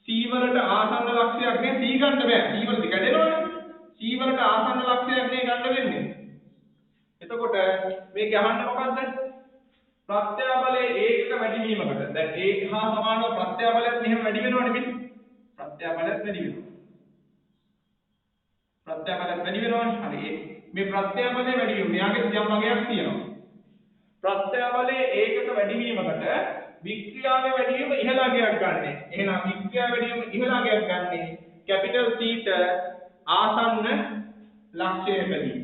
C වලට ආසන්න ලක්ෂයක් නේ C ගන්න බෑ. C වලට කැඩෙනවනේ. C වලට ආසන්න ලක්ෂයක් නේ ගන්න වෙන්නේ. එතකොට මේක අහන්නේ මොකද්ද? ප්‍රත්‍යාබලයේ ඒකක වැඩිවීමකට. දැන් A හා සමානව ප්‍රත්‍යාබලයත් මෙහෙම වැඩි වෙනවනේ මෙන්න. ප්‍රත්‍යාබලයත් වැඩි වෙනවා. ප්‍රත්‍යාබලයත් වැඩි වෙනවනේ. හරි. මේ ප්‍රත්‍යාබලයේ වැඩි වීම මෙයාගේ යම් වගයක් තියෙනවා. ප්‍රත්‍යාබලයේ ඒකක වැඩිවීමකට වික්‍රියාවේ වැඩිවීම ඉහළ අගයක් ගන්න. එහෙනම් වික්‍රියාවේ වැඩිවීම ඉහළ අගයක් ගන්න. කැපිටල් C ට ආසන්න ලක්ෂයකදී.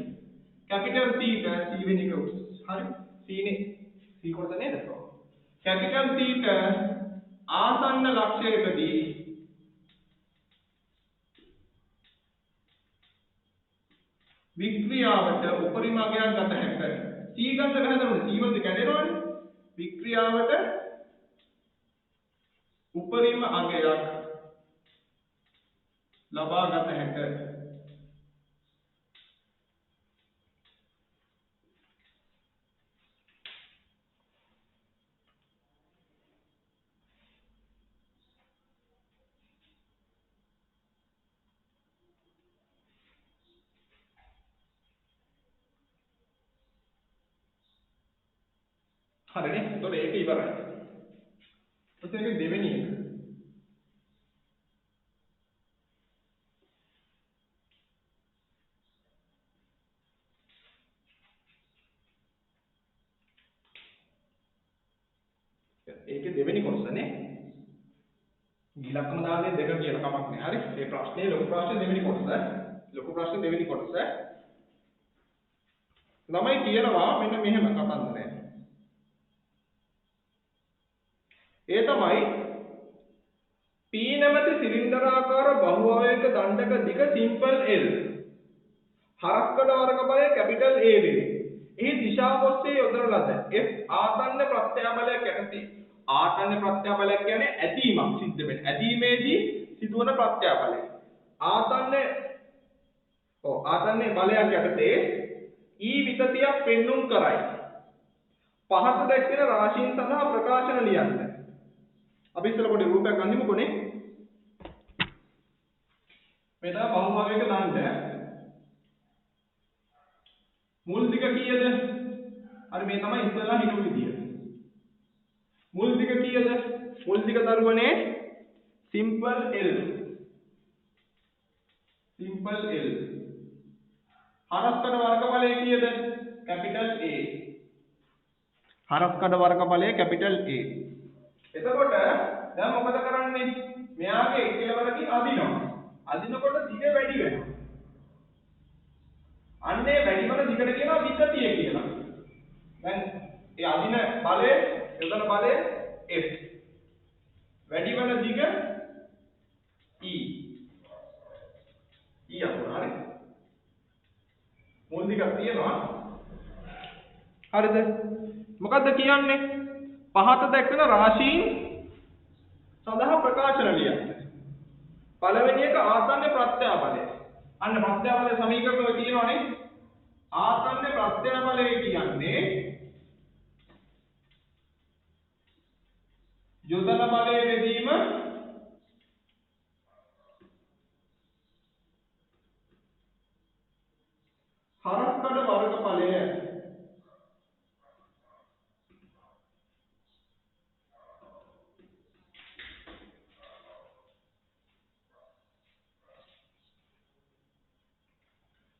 කැපිටල් C ට C වෙන එක හරි. C නේ C කොටස නේද? කැපිටල් C ට ආසන්න ලක්ෂයකදී වික්‍රියාවට උපරිම අගයක් ගත හැකියි. C ගන්න බැහැ C වලට කැඩෙනවනේ. වික්‍රියාවට උපරිම අගයක් ලබා ගත හැකියි. හරිනේ. එතකොට ඒක ඉවරයි. ඊට ඒක දෙවෙනි එක. ඒකේ දෙවෙනි කොටසනේ. ඉලක්කම දාන්නේ දෙක කියලා කමක් නෑ. හරි. මේ ප්‍රශ්නේ ලොකු ප්‍රශ්නේ දෙවෙනි කොටස. ලොකු ප්‍රශ්නේ දෙවෙනි කොටස. ළමයි කියනවා මෙන්න මෙහෙම කතන්දරයක්. ඒ තමයි P නැමැති සිලින්ඩරාකාර බහු අවයවක දණ්ඩක දිග සිම්පල් L හරස්කඩ වර්ග බලය කැපිටල් A වේ. එහි දිශාව ඔස්සේ යොදන ලද F ආසන්න ප්‍රත්‍යාබලයක් යටතේ ආසන්න ප්‍රත්‍යාබලයක් කියන්නේ ඇදීමක් සිද්ධ වෙන. ඇදීමේදී සිදුවන ප්‍රත්‍යාබලය. ආසන්න බලයක් යටතේ E විතතියක් පෙන්눔 කරයි. පහත දැක්වෙන රාශීන් සඳහා ප්‍රකාශන ලියන්න. අපි ඉස්සෙල්ලා පොඩි රූපයක් ගන්නෙමුකෝනේ. මේ තමයි බහුභාගයක දණ්ඩ. මුල් දිග කීයද? හරි මේ තමයි ඉස්සෙල්ලා හිතපු විදිය. මුල් දිග කීයද? මුල් දිග දරුවනේ සිම්පල් L. Simple L. හරස්කඩ වර්ගඵලය කීයද? Capital A. හරස්කඩ වර්ගඵලය කැපිටල් A. එතකොට දැන් මොකද කරන්නේ? මෙයාගේ කෙලවරකින් අදිනවා. අදිනකොට දිග වැඩි වෙනවා. අන්නේ වැඩි වෙන දිගට කියනවා විතතිය කියලා. දැන් ඒ අදින බලය යොදන බලය F. වැඩි වෙන දිග E. E අකුර හරි. මුල් දිගක් තියෙනවා. හරිද? මොකද්ද කියන්නේ? පහත දැක්වෙන රාශීන් සඳහා ප්‍රකාශන ලියන්න. පළවෙනි එක ආසන්න ප්‍රත්‍යාබලය. අන්න ප්‍රත්‍යාබලය සමීකරණය තියෙනවානේ. ආසන්න ප්‍රත්‍යාබලය කියන්නේ යොදන බලය බෙදීම හරස්කඩ වර්ගඵලය.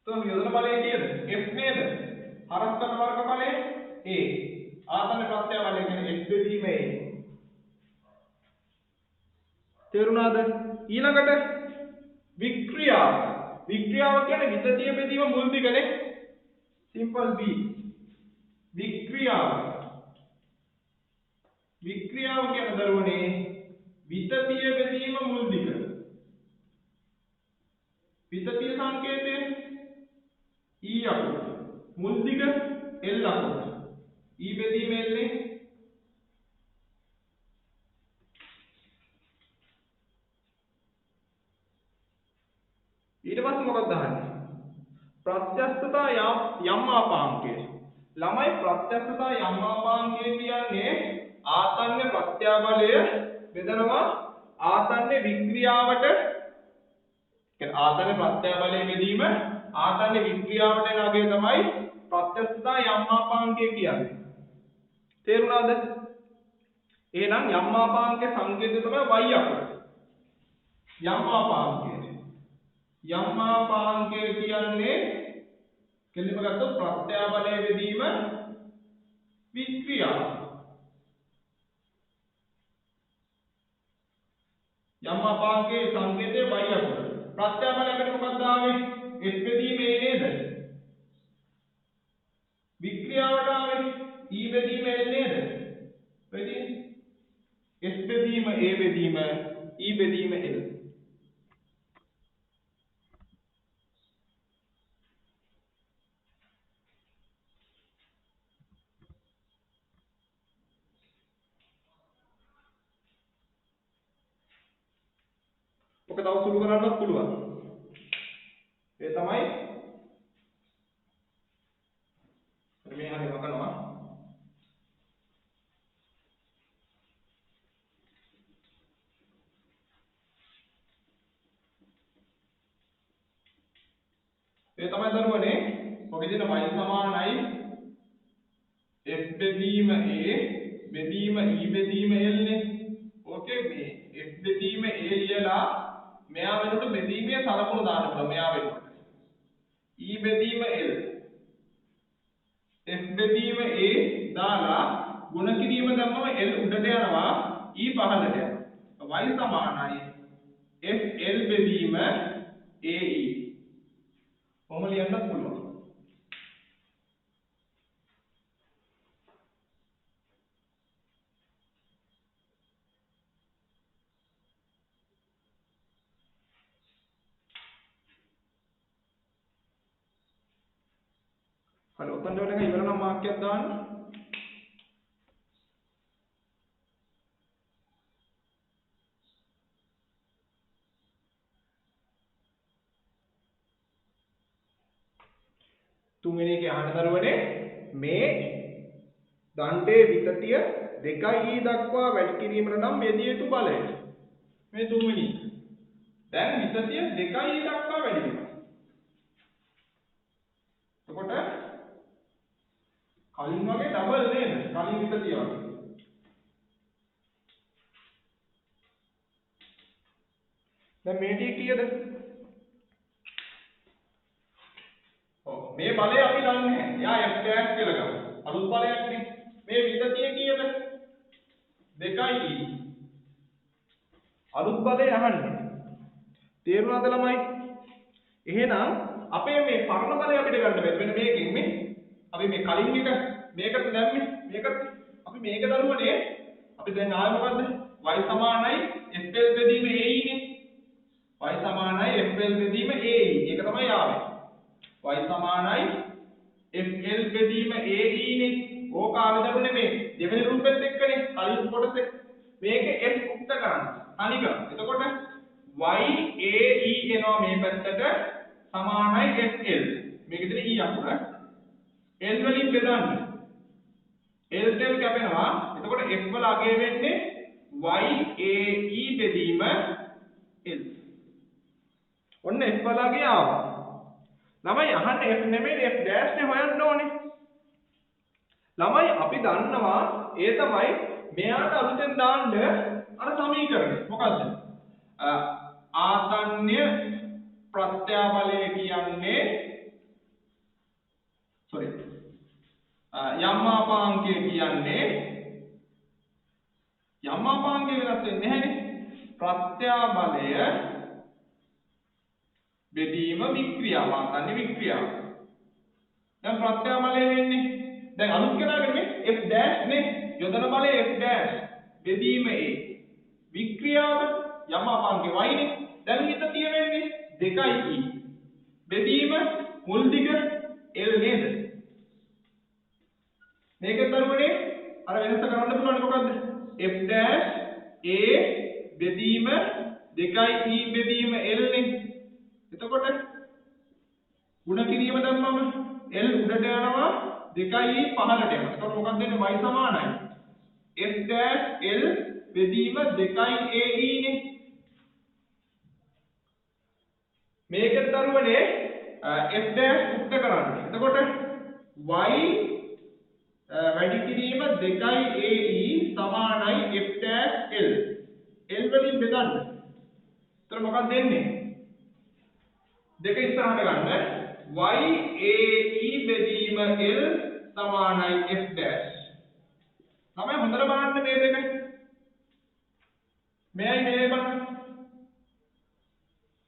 तो योजना බලය කීයද? F නේද? හරස්කඩ වර්ගඵලය A. ආසන්න ප්‍රත්‍යාබලය කියන්නේ F බෙදීම A. තේරුණාද? ඊළඟට වික්‍රියාව. වික්‍රියාව කියන්නේ විතතිය බෙදීම මුල් දිගනේ. Simple B. වික්‍රියාව. වික්‍රියාව කියන දරුවනේ විතතිය බෙදීම මුල් දිග. විතතිය සංකේතය E අකුර. මුල් දිග L අකුර. E බෙදීම L නේ. ඊට පස්සේ මොකක්ද අහන්නේ? ප්‍රත්‍යස්ථතා යම් මාපාංකය. ළමයි ප්‍රත්‍යස්ථතා යම් මාපාංකය කියන්නේ ආසන්න ප්‍රත්‍යාබලය බෙදනවා ආසන්න වික්‍රියාවට කියන්නේ ආසන්න ප්‍රත්‍යාබලයේ බෙදීම ආසන්න වික්‍රියාවට යන අගය තමයි ප්‍රත්‍යස්ථතා යම්මාපාංකය කියන්නේ. තේරුණාද? එහෙනම් යම්මාපාංකයේ සංකේතය තමයි y අකුර. යම්මාපාංකය කියන්නේ කෙලිම ගත්තොත් ප්‍රත්‍යාබලයේ බෙදීම වික්‍රියාව. යම්මාපාංකයේ සංකේතය y අකුර. ප්‍රත්‍යාබලයකට මොකක්ද ආවේ? s බෙදීම a නේද? වික්‍රියාවට ආවේ e බෙදීම l නේද? වෙදී s බෙදීම a බෙදීම e බෙදීම l. ඔක තව සුළු කරන්නත් පුළුවන්. ඒ තමයි මේ හරිය වකනවා. ඒ තමයි දරුවනේ ඔකේ දෙන y සමානයි f බෙදීම a බෙදීම e බෙදීම l නේ. ඕකේ මේ f බෙදීම a ලියලා මෙයා වෙනකොට බෙදීමේ සලකුණු දාන්න පුළුවන් මෙයා වෙනකොට. e බෙදීම l f බෙදීම a දාලා ගුණ කිරීම දැම්මම l උඩට යනවා e පහළට යනවා. y සමානයි f l බෙදීම a e. කොහොම ලියන්නත් පුළුවන්. හරි ඔතන වල ඉවර නම් වාක්‍යයක් දාන්න. තුන්වෙනි එකේ අහන දරුවනේ මේ දණ්ඩේ විතතිය 2e දක්වා වැඩි කිරීමට නම් යෙදිය යුතු බලය. මේ තුන්වෙනි. දැන් විතතිය 2e දක්වා වැඩි වෙනවා. එතකොට කලින් වගේ ඩබල් නේද? කලින් විතතිය වගේ. දැන් මේ ටික කීයද? මේ බලය අපි දන්නේ නැහැ. එයා f dash කියලා ගමු. අලුත් බලයක් නේ. මේ විතතිය කීයද? 2e. අලුත් බලය අහන්නේ. තේරුණාද ළමයි? එහෙනම් අපේ මේ පරණ බලය අපිට ගන්න බැහැ. මෙන්න මේකෙන් මේ අපි මේ කලින් එක මේකට දැම්මේ. මේකට අපි මේක දරුවනේ. අපි දැන් ආවේ මොකද්ද? y සමානයි fl බෙදීම a e නේ. y සමානයි fl බෙදීම a e. ඒක තමයි ආවේ. y සමානයි fl බෙදීම a e නේ. ඕක ආවෙදරු නෙමෙයි. දෙවෙනි රූපෙත් එක්කනේ. කලින් කොටස මේක f උක්ත කරන්න. තනිකර. එතකොට y a e එනවා මේ පැත්තට සමානයි fl. මේකෙද e අකුර. l වලින් බෙදන්න. l del කැපෙනවා. එතකොට f වල අගය වෙන්නේ y a e බෙදීම l. ඔන්න f වල අගය ආවා. ළමයි අහන්නේ f නෙමෙයි f dash නේ හොයන්න ඕනේ. ළමයි අපි දන්නවා ඒ තමයි මෙයාට අලුතෙන් දාන්න අර සමීකරණය. මොකද්ද? ආසන්න ප්‍රත්‍යාබලය කියන්නේ යම්මාපාංකය කියන්නේ යම්මාපාංකය වෙනස් වෙන්නේ නැහැනේ. ප්‍රත්‍යාබලය බෙදීම වික්‍රියාව ආසන්න වික්‍රියාව. දැන් ප්‍රත්‍යාබලය වෙන්නේ දැන් අලුත් කරාගෙන මේ f dash නේ යොදන බලය f dash බෙදීම a වික්‍රියාව යම්මාපාංකය y නේ. දැන් හිත තියෙන්නේ 2e බෙදීම මුල් දිග l නේද? මේක දරුවනේ අර වෙනස කරන්න පුළුවන් මොකද්ද? f dash a බෙදීම 2e බෙදීම l නේ. එතකොට ගුණ කිරීම දැම්මම l උඩට යනවා 2e පහළට යනවා. එතකොට මොකක්ද වෙන්නේ? y සමානයි f dash l බෙදීම 2a e නේ. මේකෙන් දරුවනේ f dash උක්ත කරන්න. එතකොට y වැඩි කිරීම 2ae සමානයි f dash l. l වලින් බෙදන්න. එතකොට මොකක්ද දෙන්නේ? දෙක ඉස්සරහට ගන්න. yae බෙදීම l සමානයි f dash. තමයි හොඳට බලන්න මේ දෙක. මේයි මේ බලන්න.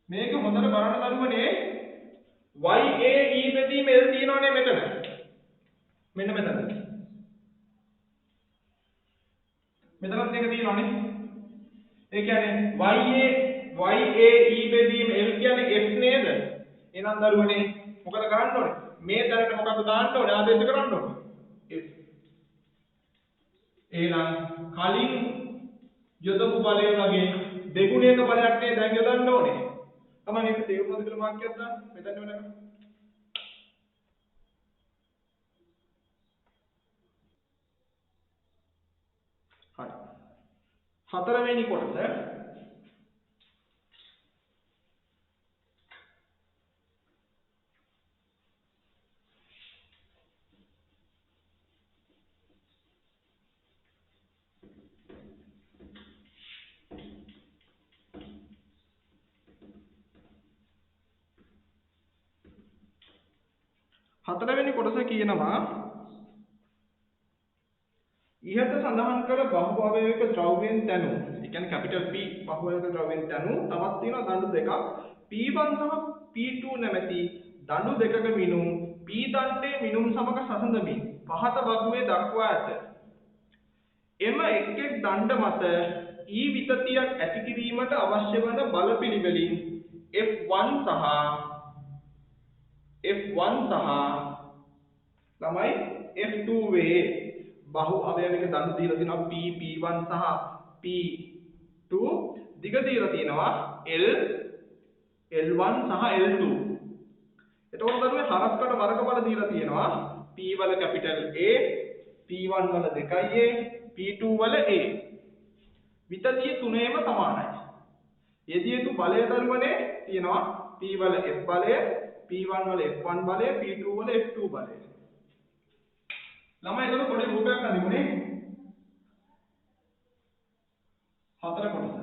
මේක හොඳට බලන්න දරුවනේ yae බෙදීම l තියෙනවනේ මෙතන. මෙන්න මෙතන. මෙතනත් එක තියෙනවනේ. ඒ කියන්නේ yae බෙදීම l කියන්නේ f නේද? එහෙනම් දරුවනේ මොකද කරන්න ඕනේ? මේ තැනට මොකක්ද දාන්න ඕනේ? ආදේශ කරන්න ඕනේ. f. එහෙනම් කලින් යොදපු බලය වගේ දෙගුණයක බලයක් නේ දැන් යොදන්න ඕනේ. තමයි මේක තේරුම්වද කියලා වාක්‍යයක් දාන්න. මෙතන වෙනකම්. හරි. හතරවෙනි කොටස හතරවෙනි කොටස කියනවා ඉහත සඳහන් කළ බහුභාවයක ද්‍රව්‍යයෙන් තනු. ඒ කියන්නේ කැපිටල් P බහුභාවයක ද්‍රව්‍යයෙන් තනු. තවත් තියෙනවා දඬු දෙකක්. P1 සහ P2 නැමැති දඬු දෙකක මිනුම් P දණ්ඩේ මිනුම් සමග සසඳමින් පහත වගුවේ දක්වා ඇත. එම එක් එක් දණ්ඩ මත E විතතියක් ඇති කිරීමට අවශ්‍ය වන බල පිළිවෙලින් F1 සහ ළමයි F2 වේ බහු අවයවික දණ්ඩ දීලා තියෙනවා P P1 සහ P2 දිග දීලා තියෙනවා L L1 සහ L2. එතකොට දරුවේ හරස්කට වර්ගඵල දීලා තියෙනවා P වල කැපිටල් A P1 වල 2A P2 වල A. විතතිය තුනේම සමානයි. යෙදී යුතු බලය දරුවනේ තියෙනවා P වල F බලය P1 වල F1 බලය P2 වල F2 බලය. ළමයි එතන පොඩි රූපයක් අඳිමුනේ. හතර කොටස.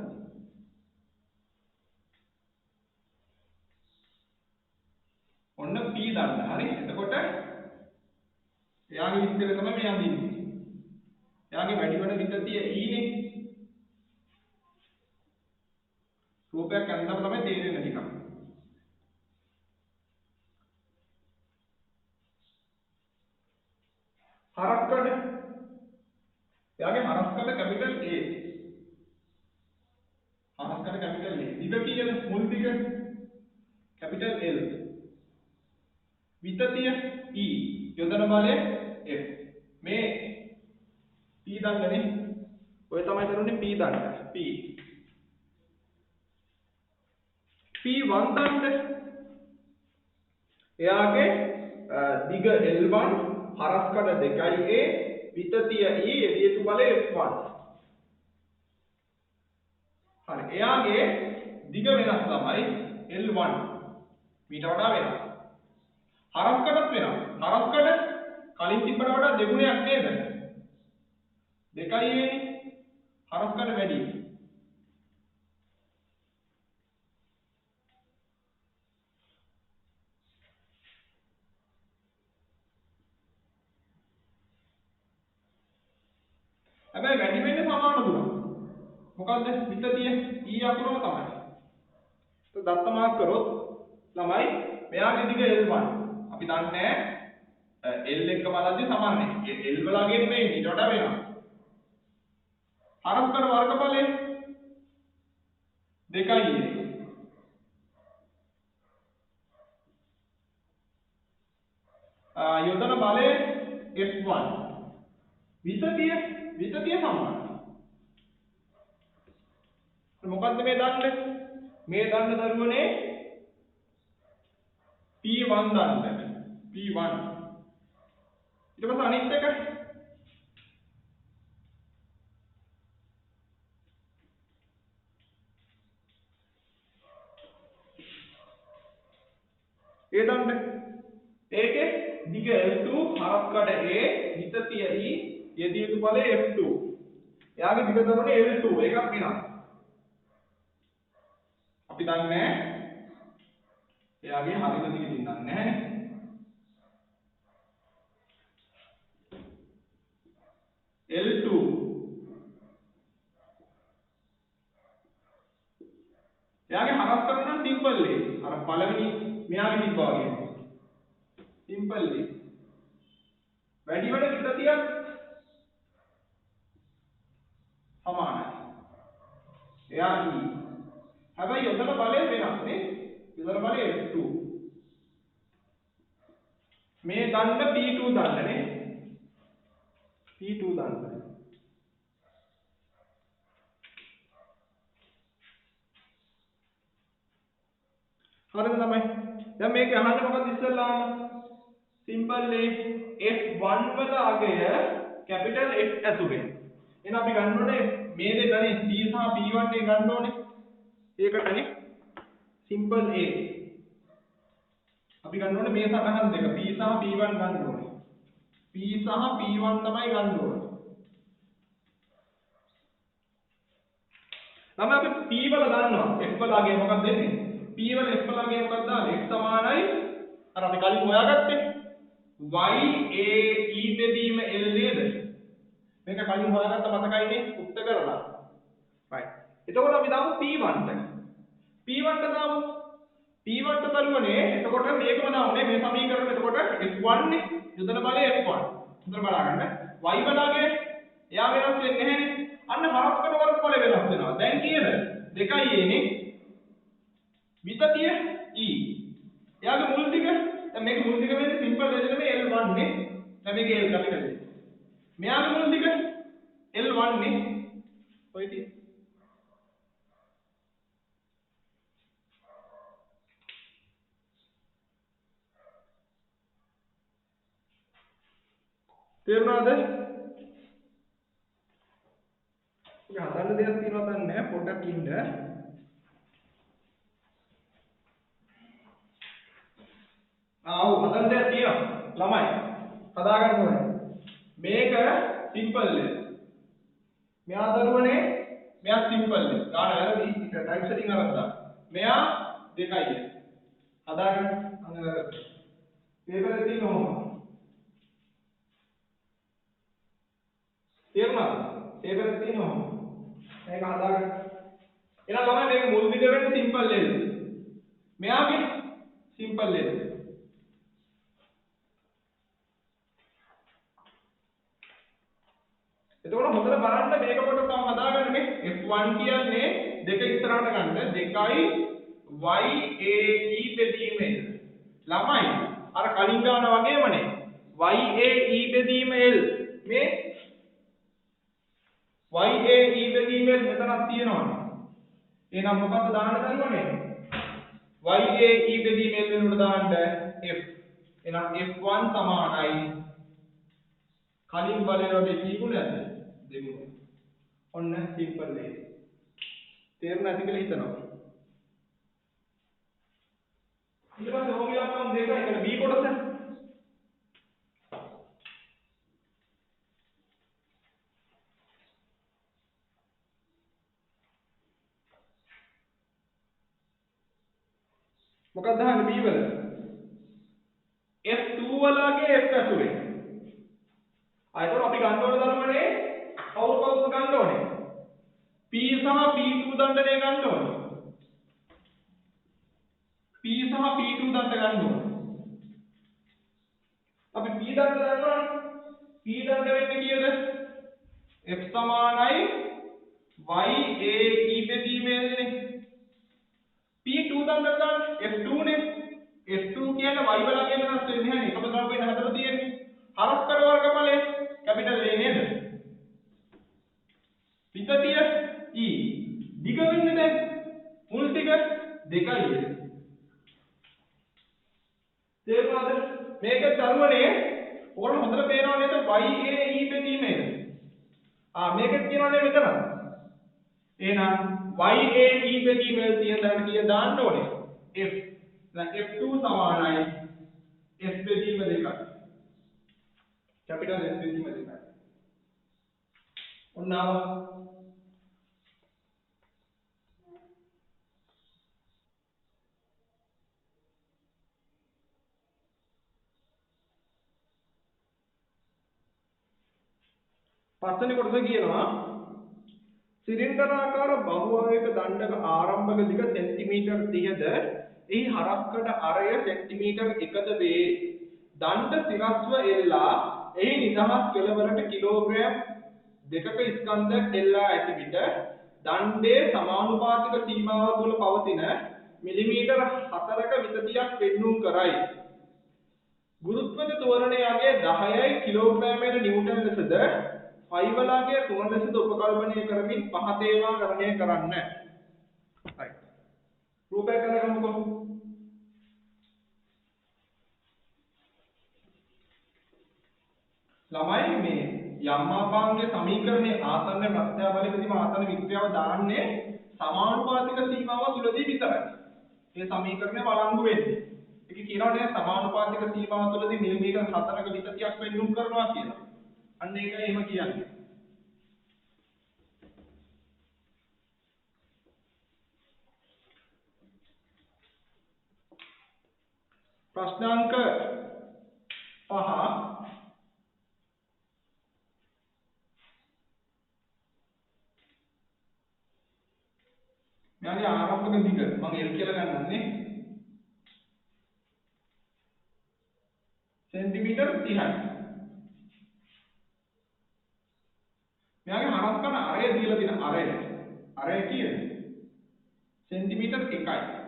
ඔන්න P දන්න. හරි. එතකොට එයාගේ විස්තරය තමයි මේ අඳින්නේ. එයාගේ වැඩි වෙන විතතිය E නේ. රූපයක් අඳිනම තමයි තේරෙන්නේ ටිකක්. හරස්කඩ එයාගේ හරස්කඩ කැපිටල් A. හරස්කඩ කැපිටල් A. දිග කීයද? මුල් දිග කැපිටල් L. විතතිය E. යොදන බලය F. මේ P දන්නනේ. ඔය තමයි දරුවනේ P දන්න. P. P1 දන්න. එයාගේ දිග L1 හරස්කඩ 2A විතතිය E එළියතු බලය F1. හරි. එයාගේ දිග වෙනස් තමයි L1 මීට වඩා වෙනස්. හරස්කඩත් වෙනස්. හරස්කඩ කලින් තිබ්බට වඩා දෙගුණයක් නේද? 2A නේ. හරස්කඩ වැඩි. හැබැයි වැඩි වෙන්නේ සමාන දුරක්. මොකද්ද? විතතිය E අකුරම තමයි. તો දත්ත මාක් කරොත් ළමයි මෙයාගේ දිග L1. අපි දන්නේ L එක බලද්දි සමානයි. L වලගේ නෙමෙයි ඊට වඩා වෙනවා. හරස්කඩ වර්ගඵලය 2A. යොදන බලය F1. විතතිය සමානයි. මොකද්ද මේ දණ්ඩ? මේ දණ්ඩ දරුවනේ P1 දණ්ඩ. P1. ඊට පස්සේ අනිත් එක ඒ දන්න. ඒකේ දිග L2 හරස් කඩ A විතතිය E යෙදිය යුතු ඵලය F2. එයාගේ දිග දරුවනේ L2 එකක් වෙනවා. අපි දන්නේ එයාගේ හරිත දිග දන්නේ නැහැ. L2 එයාගේ හරස් කරන නම් සිම්පල් ඒ. අර පළවෙනි මෙයාගේ තිබ්බා වගේ. සිම්පල් ඒ. වැඩි වෙන විතතියක් සමානයි. එයා E. හැබැයි යොදන බලය වෙනස් නේ. යොදන බලය F2. මේ දණ්ඩ P2 දණ්ඩ නේ. P2 දණ්ඩ. හරිද තමයි. දැන් මේක අහන්නේ මොකක්ද ඉස්සෙල්ලාම? සිම්පල් ඒ F1 වල අගය කැපිටල් F ඇතුලේ. එහෙනම් අපි ගන්න ඕනේ මේ දෙකනේ P සහ P1 එක ගන්න ඕනේ. ඒකටනේ සිම්පල් A. අපි ගන්න ඕනේ මේ සටහන් දෙක P සහ P1 ගන්න ඕනේ. P සහ P1 තමයි ගන්න ඕනේ. ළමයි අපි P වල දන්නවා F වල අගය මොකක්ද දෙන්නේ? P වල F වල අගය මොකක්ද දාන්නේ? X සමානයි අර අපි කලින් හොයාගත්තේ y a e බෙදීම L නේද? මේක කලින් හොයාගත්ත මතකයිනේ උත්ත කරලා. right. එතකොට අපි දාමු P1ට. P1ට දාමු. P1ට දරුවනේ එතකොට මේකම දාමුනේ මේ සමීකරණය එතකොට F1 නේ. යොදන බලය F1. හොඳට බලන්න. y බලාගෙන එයා වෙනස් වෙන්නේ නැහැ. අන්න හරස් කරන වර්ග බලය වෙනස් වෙනවා. දැන් කීයද? 2යි a නේ. විතතිය E. එයාගේ මුල් ටික දැන් මේක මුල් ටික වෙන්නේ සිම්පල් දෙයක් නෙමෙයි L1 නේ. දැන් මේක L කැපිටල්. මෙයාගේ මුල් ටික L1 නේ. ඔය ටික. තේරුණාද? ඔය හදන්න දෙයක් තියෙනවද නැහැ පොඩ්ඩක් ඉන්න. ඔව් හදන්න දෙයක් තියෙනවා ළමයි. හදාගන්න ඕනේ. මේක සිම්පල් එක. මෙයා දරුවනේ මෙයා සිම්පල් එක. ගාන වැරදි ටයිප් සෙටින් අරද්දා. මෙයා 2යි. හදාගන්න අන්න වැරදි. පේපර් එකේ තියෙනවා. තේරුණාද? පේපර් එකේ තියෙනවා. මේක හදාගන්න. එහෙනම් ළමයි මේක මුල් දිග වෙන්නේ සිම්පල් එක. මෙයාගේ සිම්පල් එක. එතකොට හොඳට බලන්න මේක පොඩ්ඩක් තව හදාගන්න මේ F1 කියන්නේ දෙක ඉස්සරහට ගන්න 2යි y a e බෙදීම L. ළමයි අර කලින් ගාන වගේමනේ y a e බෙදීම L මේ y a e බෙදීම L මෙතනක් තියෙනවනේ. එහෙනම් මොකක්ද දාන්න දරුවනේ? y a e බෙදීම L වෙනුවට දාන්න F. එහෙනම් F1 සමානයි කලින් බලය වගේ කීගුණයක්ද? දෙගුණ. ඔන්න සිම්පල් එක. තේරුණා ඇති කියලා හිතනවා. ඊට පස්සේ ඕක ඉලක්කම් දෙකයි එතන B කොටස. මොකක්ද අහන්නේ B වල? F2 වලගේ F ඇතුලේ. ආයතන අපි ගන්න ඕන දරුවනේ කවුරුද ගන්න ඕනේ? P සහ P2 දණ්ඩනේ ගන්න ඕනේ. P සහ P2 දණ්ඩ ගන්න ඕනේ. අපි P දණ්ඩ ගන්නවනේ. P දණ්ඩ වෙන්නේ කීයද? F සමානයි y a e බෙදීම L නේ. P2 දණ්ඩ ගන්න F2 නේ. F2 කියන්නේ y බලයෙන් වෙනස් වෙන්නේ නැහැ නේ. එකම ද්‍රව්‍යයෙන් හදලා තියෙන්නේ. හරස් කර වර්ග බලය කැපිටල් A නේද? විතතිය E. දිග වෙන්නේ දැන් මුල් ටික 2යි. තේරුණාද? මේක දරුවනේ ඕන හොඳට පේනවා නේද? y a e බෙදීම L. මේක කියනවානේ මෙතන. එහෙනම් y a e බෙදීම L තියෙන තැනට කීය දාන්න ඕනේ? F. දැන් F2 සමානයි S බෙදීම 2යි. කැපිටල් S බෙදීම 2යි. ඔන්න ආවා. පස්වෙනි කොටස කියනවා සිලින්ඩරාකාර බහුආයක දණ්ඩක ආරම්භක දිග සෙන්ටිමීටර් 30ද එහි හරස්කඩ අරය සෙන්ටිමීටර් 1ද වේ. දණ්ඩ සිරස්ව එල්ලා එහි නිදහස් කෙළවරට කිලෝග්‍රෑම් 2ක ස්කන්ධයක් එල්ලා ඇති විට දණ්ඩේ සමානුපාතික සීමාව තුළ පවතින මිලිමීටර 4ක විතතියක් පෙන්නුම් කරයි. ගුරුත්වජ ත්වරණයගේ 10යි කිලෝග්‍රෑමයට නිව්ටන් ලෙසද ෆයිවලාගේ 3 ලෙසද උපකල්පනය කරමින් පහත ඒවා ගණනය කරන්න. right. රූපය කරගමුකෝ. ළමයි මේ යම්මාපාංගයේ සමීකරණයේ ආසන්න ප්‍රත්‍යාබලයකදීම ආසන්න වික්‍රියාව දාන්නේ සමානුපාතික සීමාව තුලදී විතරයි. මේ සමීකරණය වළංගු වෙන්නේ. ඒක කියනවා නේද සමානුපාතික සීමාව තුලදී මිලිමීටර් 4ක විතතියක් පෙන්නුම් කරනවා කියලා. අන්න ඒකයි එහෙම කියන්නේ. ප්‍රශ්නාංක 5 මෙයාගේ ආරම්භක දිග මම L කියලා ගන්නන්නේ සෙන්ටිමීටර් 30යි. මෙයාගේ හරස්කඩ අරය දීලා තියෙන අරය කීයද? සෙන්ටිමීටර් 1යි.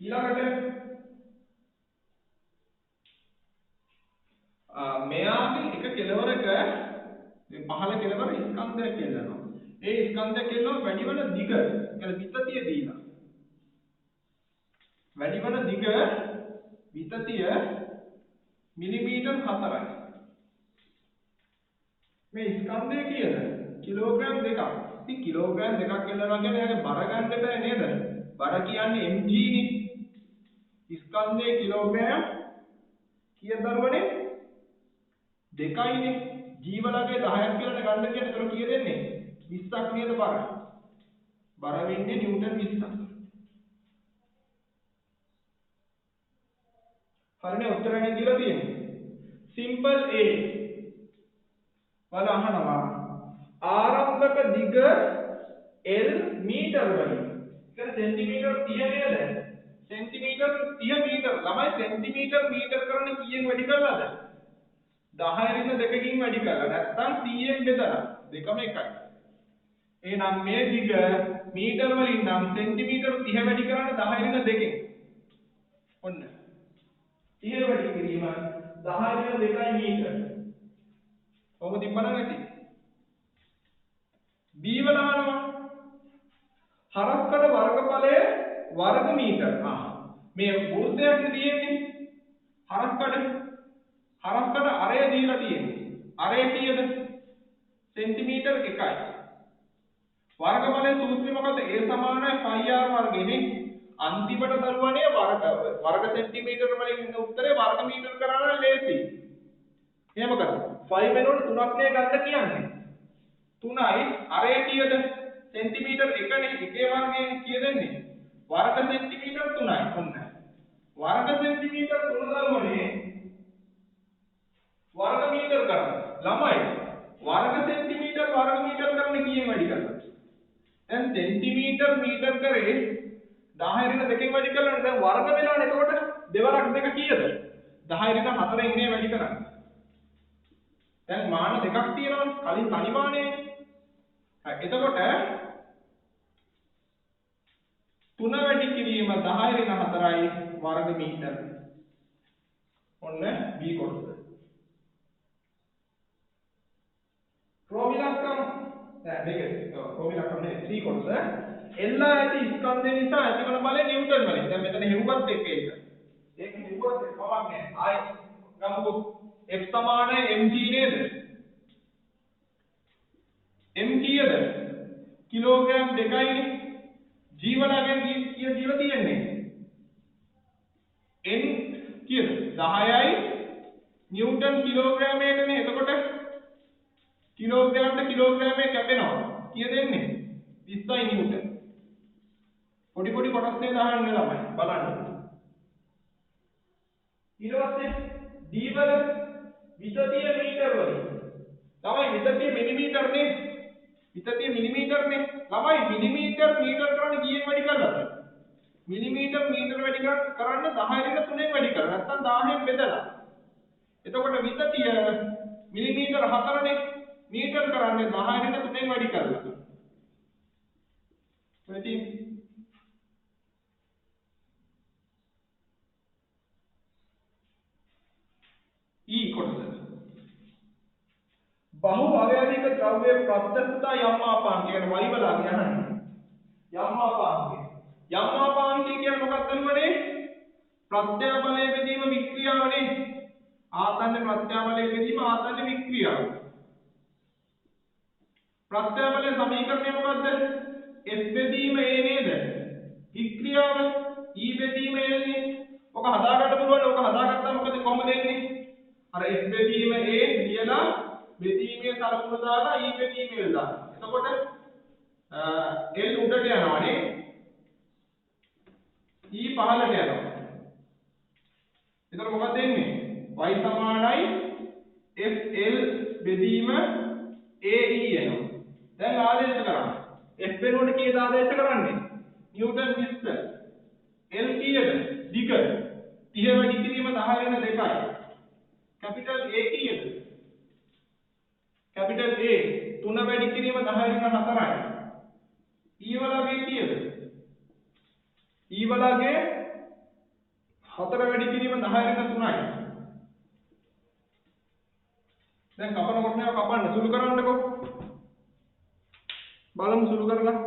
ඊළඟට මෙයාගේ එක කෙලවරක මේ පහළ කෙලවර ස්කන්ධයක් කියනවා. ඒ ස්කන්ධය කියනවා වැඩිවන දිග يعني විතතිය දීලා. වැඩිවන දිග විතතිය මිලිමීටර් 4යි. මේ ස්කන්ධය කීයද? කිලෝග්‍රෑම් 2ක්. ඉතින් කිලෝග්‍රෑම් 2ක් කියනවා කියන්නේ එයාගේ බර ගන්න බෑ නේද? බර කියන්නේ mg නේ. ස්කන්ධයේ කිලෝග්‍රෑම් කීයද දරුවනේ? 2යිනේ. ජීවලගේ 10ක් කියලා ගන්න කියන කර කීය දෙන්නේ? 20ක් නේද බර? බර වෙන්නේ නිව්ටන් 20ක්. හරිනේ උත්තරය දීලා තියෙන්නේ. සිම්පල් A වල අහනවා ආරම්භක දිග L මීටර වලින්. ඒක සෙන්ටිමීටර 30 නේද? සෙන්ටිමීටර 30 මීටර. ළමයි සෙන්ටිමීටර මීටර කරන්න කීයෙන් වැඩි කරලාද? 10 රින් 2කින් වැඩි කරලා. නැත්නම් 100න් බෙදලා. දෙකම එකයි. එහෙනම් මේ දිග මීටර වලින් නම් සෙන්ටිමීටර 30 වැඩි කරන්න 10 රින් 2කින්. ඔන්න. 30 වැඩි කිරීම 10 රින් 2යි මීටර. කොහොමද ඉපදන්නේ නැති? B වල අහනවා හරස්කඩ වර්ගඵලය වර්ග මීටර. මේ වෘත්තයක් තියෙන්නේ හරස්කඩ අරය දීලා තියෙන්නේ. අරය කීයද? සෙන්ටිමීටර 1යි. වර්ගඵලයේ සූත්‍රය මොකද? A සමානයි πr වර්ගයනේ. අන්තිමට දරුවනේ වර්ග සෙන්ටිමීටර වලින් ඉන්න උත්තරේ වර්ග මීටර කරන්න ලේසි. එහෙම කරමු. 5 වෙනකොට 3ක් නේ ගන්න කියන්නේ. 3යි අරය කීයද? සෙන්ටිමීටර 1නේ. එකේ වර්ගයෙන් කීය දෙන්නේ? වර්ග සෙන්ටිමීටර 3යි. ඔන්න. වර්ග සෙන්ටිමීටර 3 දරුවනේ वर्ग मीटर करना ළමයි वर्ग सेंटीमीटर කරන්න කීයෙන් වැඩි කරනවද දැන් සෙන්ටිමීටර් මීටර් කරේ 10 රින 2කින් වැඩි කරලා දැන් වර්ග වෙලානේ එතකොට දෙවරක් දෙක කීයද 10 රින 4න් ඉන්නේ වැඩි කරන්නේ දැන් මාන දෙකක් තියෙනවනේ කලින් තනි මානේ එතකොට 3 වැඩි කිරීම 10 රින 4යි वर्ग මීටර ඔන්න B කොටස ක්‍රෝමිලක්කම් දැන් මේක ක්‍රෝමිලක්කම් නේ 3 කොටස එල්ලා ඇති ස්කන්ධය නිසා ඇතිවන බලය නිව්ටන් වලින් දැන් මෙතන හෙව්වත් එක ඒක හෙව්වත් කවන්නේ ආයි ගමුකෝ F සමානයි mg නේද m කීයද කිලෝග්‍රෑම් 2යිනේ g වලගෙන් කීය දීලා තියෙන්නේ n කීයද 10යි නිව්ටන් කිලෝග්‍රෑමයකනේ. එතකොට කිලෝග්‍රෑම්ට කිලෝග්‍රෑමයේ කැපෙනවා කීයද එන්නේ 20යි නිව්ටන්. පොඩි පොඩි කොටස් නේ දාන්නේ ළමයි බලන්න. ඊට පස්සේ d වල විතතිය මීටර වලින් ළමයි විතතිය මිලිමීටර නේ. විතතිය මිලිමීටර නේ. ළමයි මිලිමීටර මීටර කරන්නේ කීයෙන් වැඩි කරලාද? මිලිමීටර මීටර වැඩි කරන්න 10 රින් 3ෙන් වැඩි කරලා නැත්නම් 10ෙන් බෙදලා. එතකොට විතතිය මිලිමීටර 4නේ. මීටර කරන්නේ 10 රින් 3ෙන් වැඩි කරලා. වැඩි E කොටස බහු අවයවික ද්‍රව්‍ය ප්‍රත්‍යක්ෂතා යම් මාපාංකය කියන y බලාගෙන යන්නේ. යම් මාපාංකය. යම් මාපාංකය කියන්නේ මොකක්ද නුවනේ? ප්‍රත්‍යාබලයේ බෙදීම වික්‍රියාවනේ. ආතන්න ප්‍රත්‍යාබලයේ බෙදීම ආතන්න වික්‍රියාව. ප්‍රත්‍යාබලයේ සමීකරණය මොකද්ද? S බෙදීම A නේද? වික්‍රියාව E බෙදීම L නේ. ඔක හදාගන්න පුළුවන්. ඔක හදාගත්තා මොකද කොහොමද එන්නේ? අර S බෙදීම A ලියලා බෙදීමේ සලකුණ දාලා E බෙදීම L දාන්න. එතකොට L උඩට යනවානේ. E පහළට යනවා. එතකොට මොකක්ද එන්නේ? y සමානයි FL බෙදීම AE එනවා. දැන් ආදේශ කරන්න. F වෙනුවට කීයද ආදේශ කරන්නේ? නිව්ටන් 20. L කීයද? දිග 30 වැඩි කිරීම 10 වෙන 2යි. कैपिटल A කීයද? कैपिटल A 3 වැඩි කිරීම 10 වෙන 4යි. E වලගේ කීයද? E වලගේ 4 වැඩි කිරීම 10 වෙන 3යි. දැන් කපනකොට නේද කපන්න සුළු කරන්නකො. බලමු සුළු කරලා.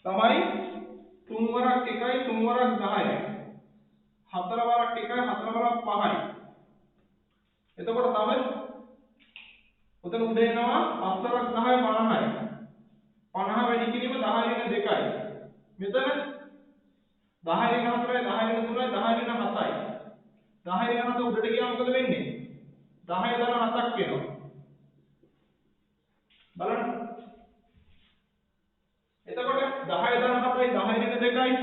තමයි 3 වරක් 1යි 3 වරක් 10යි. 4 වරක් 1යි 4 වරක් 5යි. එතකොට තමයි උතන උඩ එනවා 5 වරක් 10යි 50යි. 50 වැඩි කිරීම 10 වෙන 2යි. මෙතන 10 වෙන 4යි 10 වෙන 3යි 10 වෙන 7යි. 10 වෙන 7 උඩට ගියාම මොකද වෙන්නේ? 10 දාන 7ක් වෙනවා. බලන්න. එතකොට 10 දාන 7යි 10 වෙන 2යි.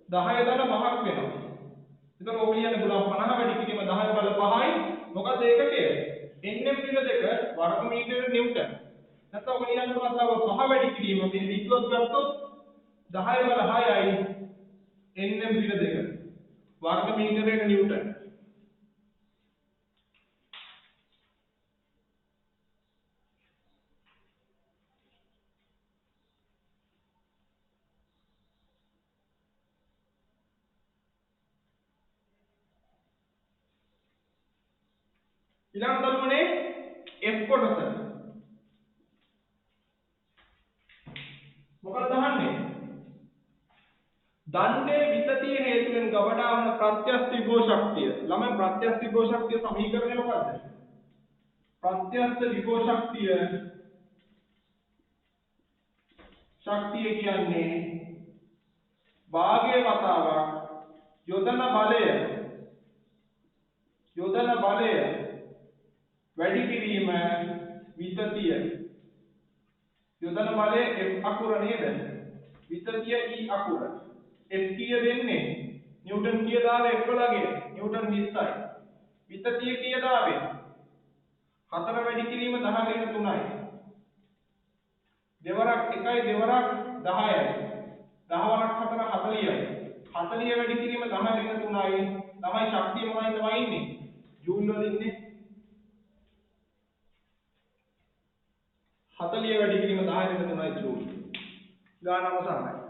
10 දාන 5ක් වෙනවා. එතකොට ඔය කියන්නේ පුළුවන් 50 වැඩි කිරීම 10 බල 5යි. මොකද ඒකකය? nm × 2 වර්ග මීටර නිව්ටන්. නැත්නම් ඔය කියන්න පුළුවන් 5 වැඩි කිරීම මේ විද්‍යුත් ගත්තොත් 10 බල 6යි nm × 2 වර්ග මීටරයක නිව්ටන්. ඊළඟ දරුවනේ F කොටස. මොකක්ද අහන්නේ? දණ්ඩේ විතතිය හේතුවෙන් ගබඩා වන ප්‍රත්‍යස්ථ විභව ශක්තිය. ළමයි ප්‍රත්‍යස්ථ විභව ශක්තිය සමීකරණය මොකක්ද? ප්‍රත්‍යස්ථ විභව ශක්තිය කියන්නේ භාගයේ වතාවක් යොදන බලය වැඩි කිරීම විතතිය. යොදන බලය F අකුර නේද? විතතිය E අකුර. F කීය දෙන්නේ? නිව්ටන් කීයද ආවේ F වලගේ? නිව්ටන් 20යි. විතතිය කීයද ආවේ? 4 වැඩි කිරීම 10 වෙන 3යි. දෙවරක් 1යි දෙවරක් 10යි. 10 වරක් 4 40යි. 40 වැඩි කිරීම 10 වෙන 3යි. තමයි ශක්තිය මොනවද වයින්නේ? ජූල් වල ඉන්නේ. 40 වැඩි කිරීම 10 වෙන 3යි ජූල්. ගාන අවසానයි.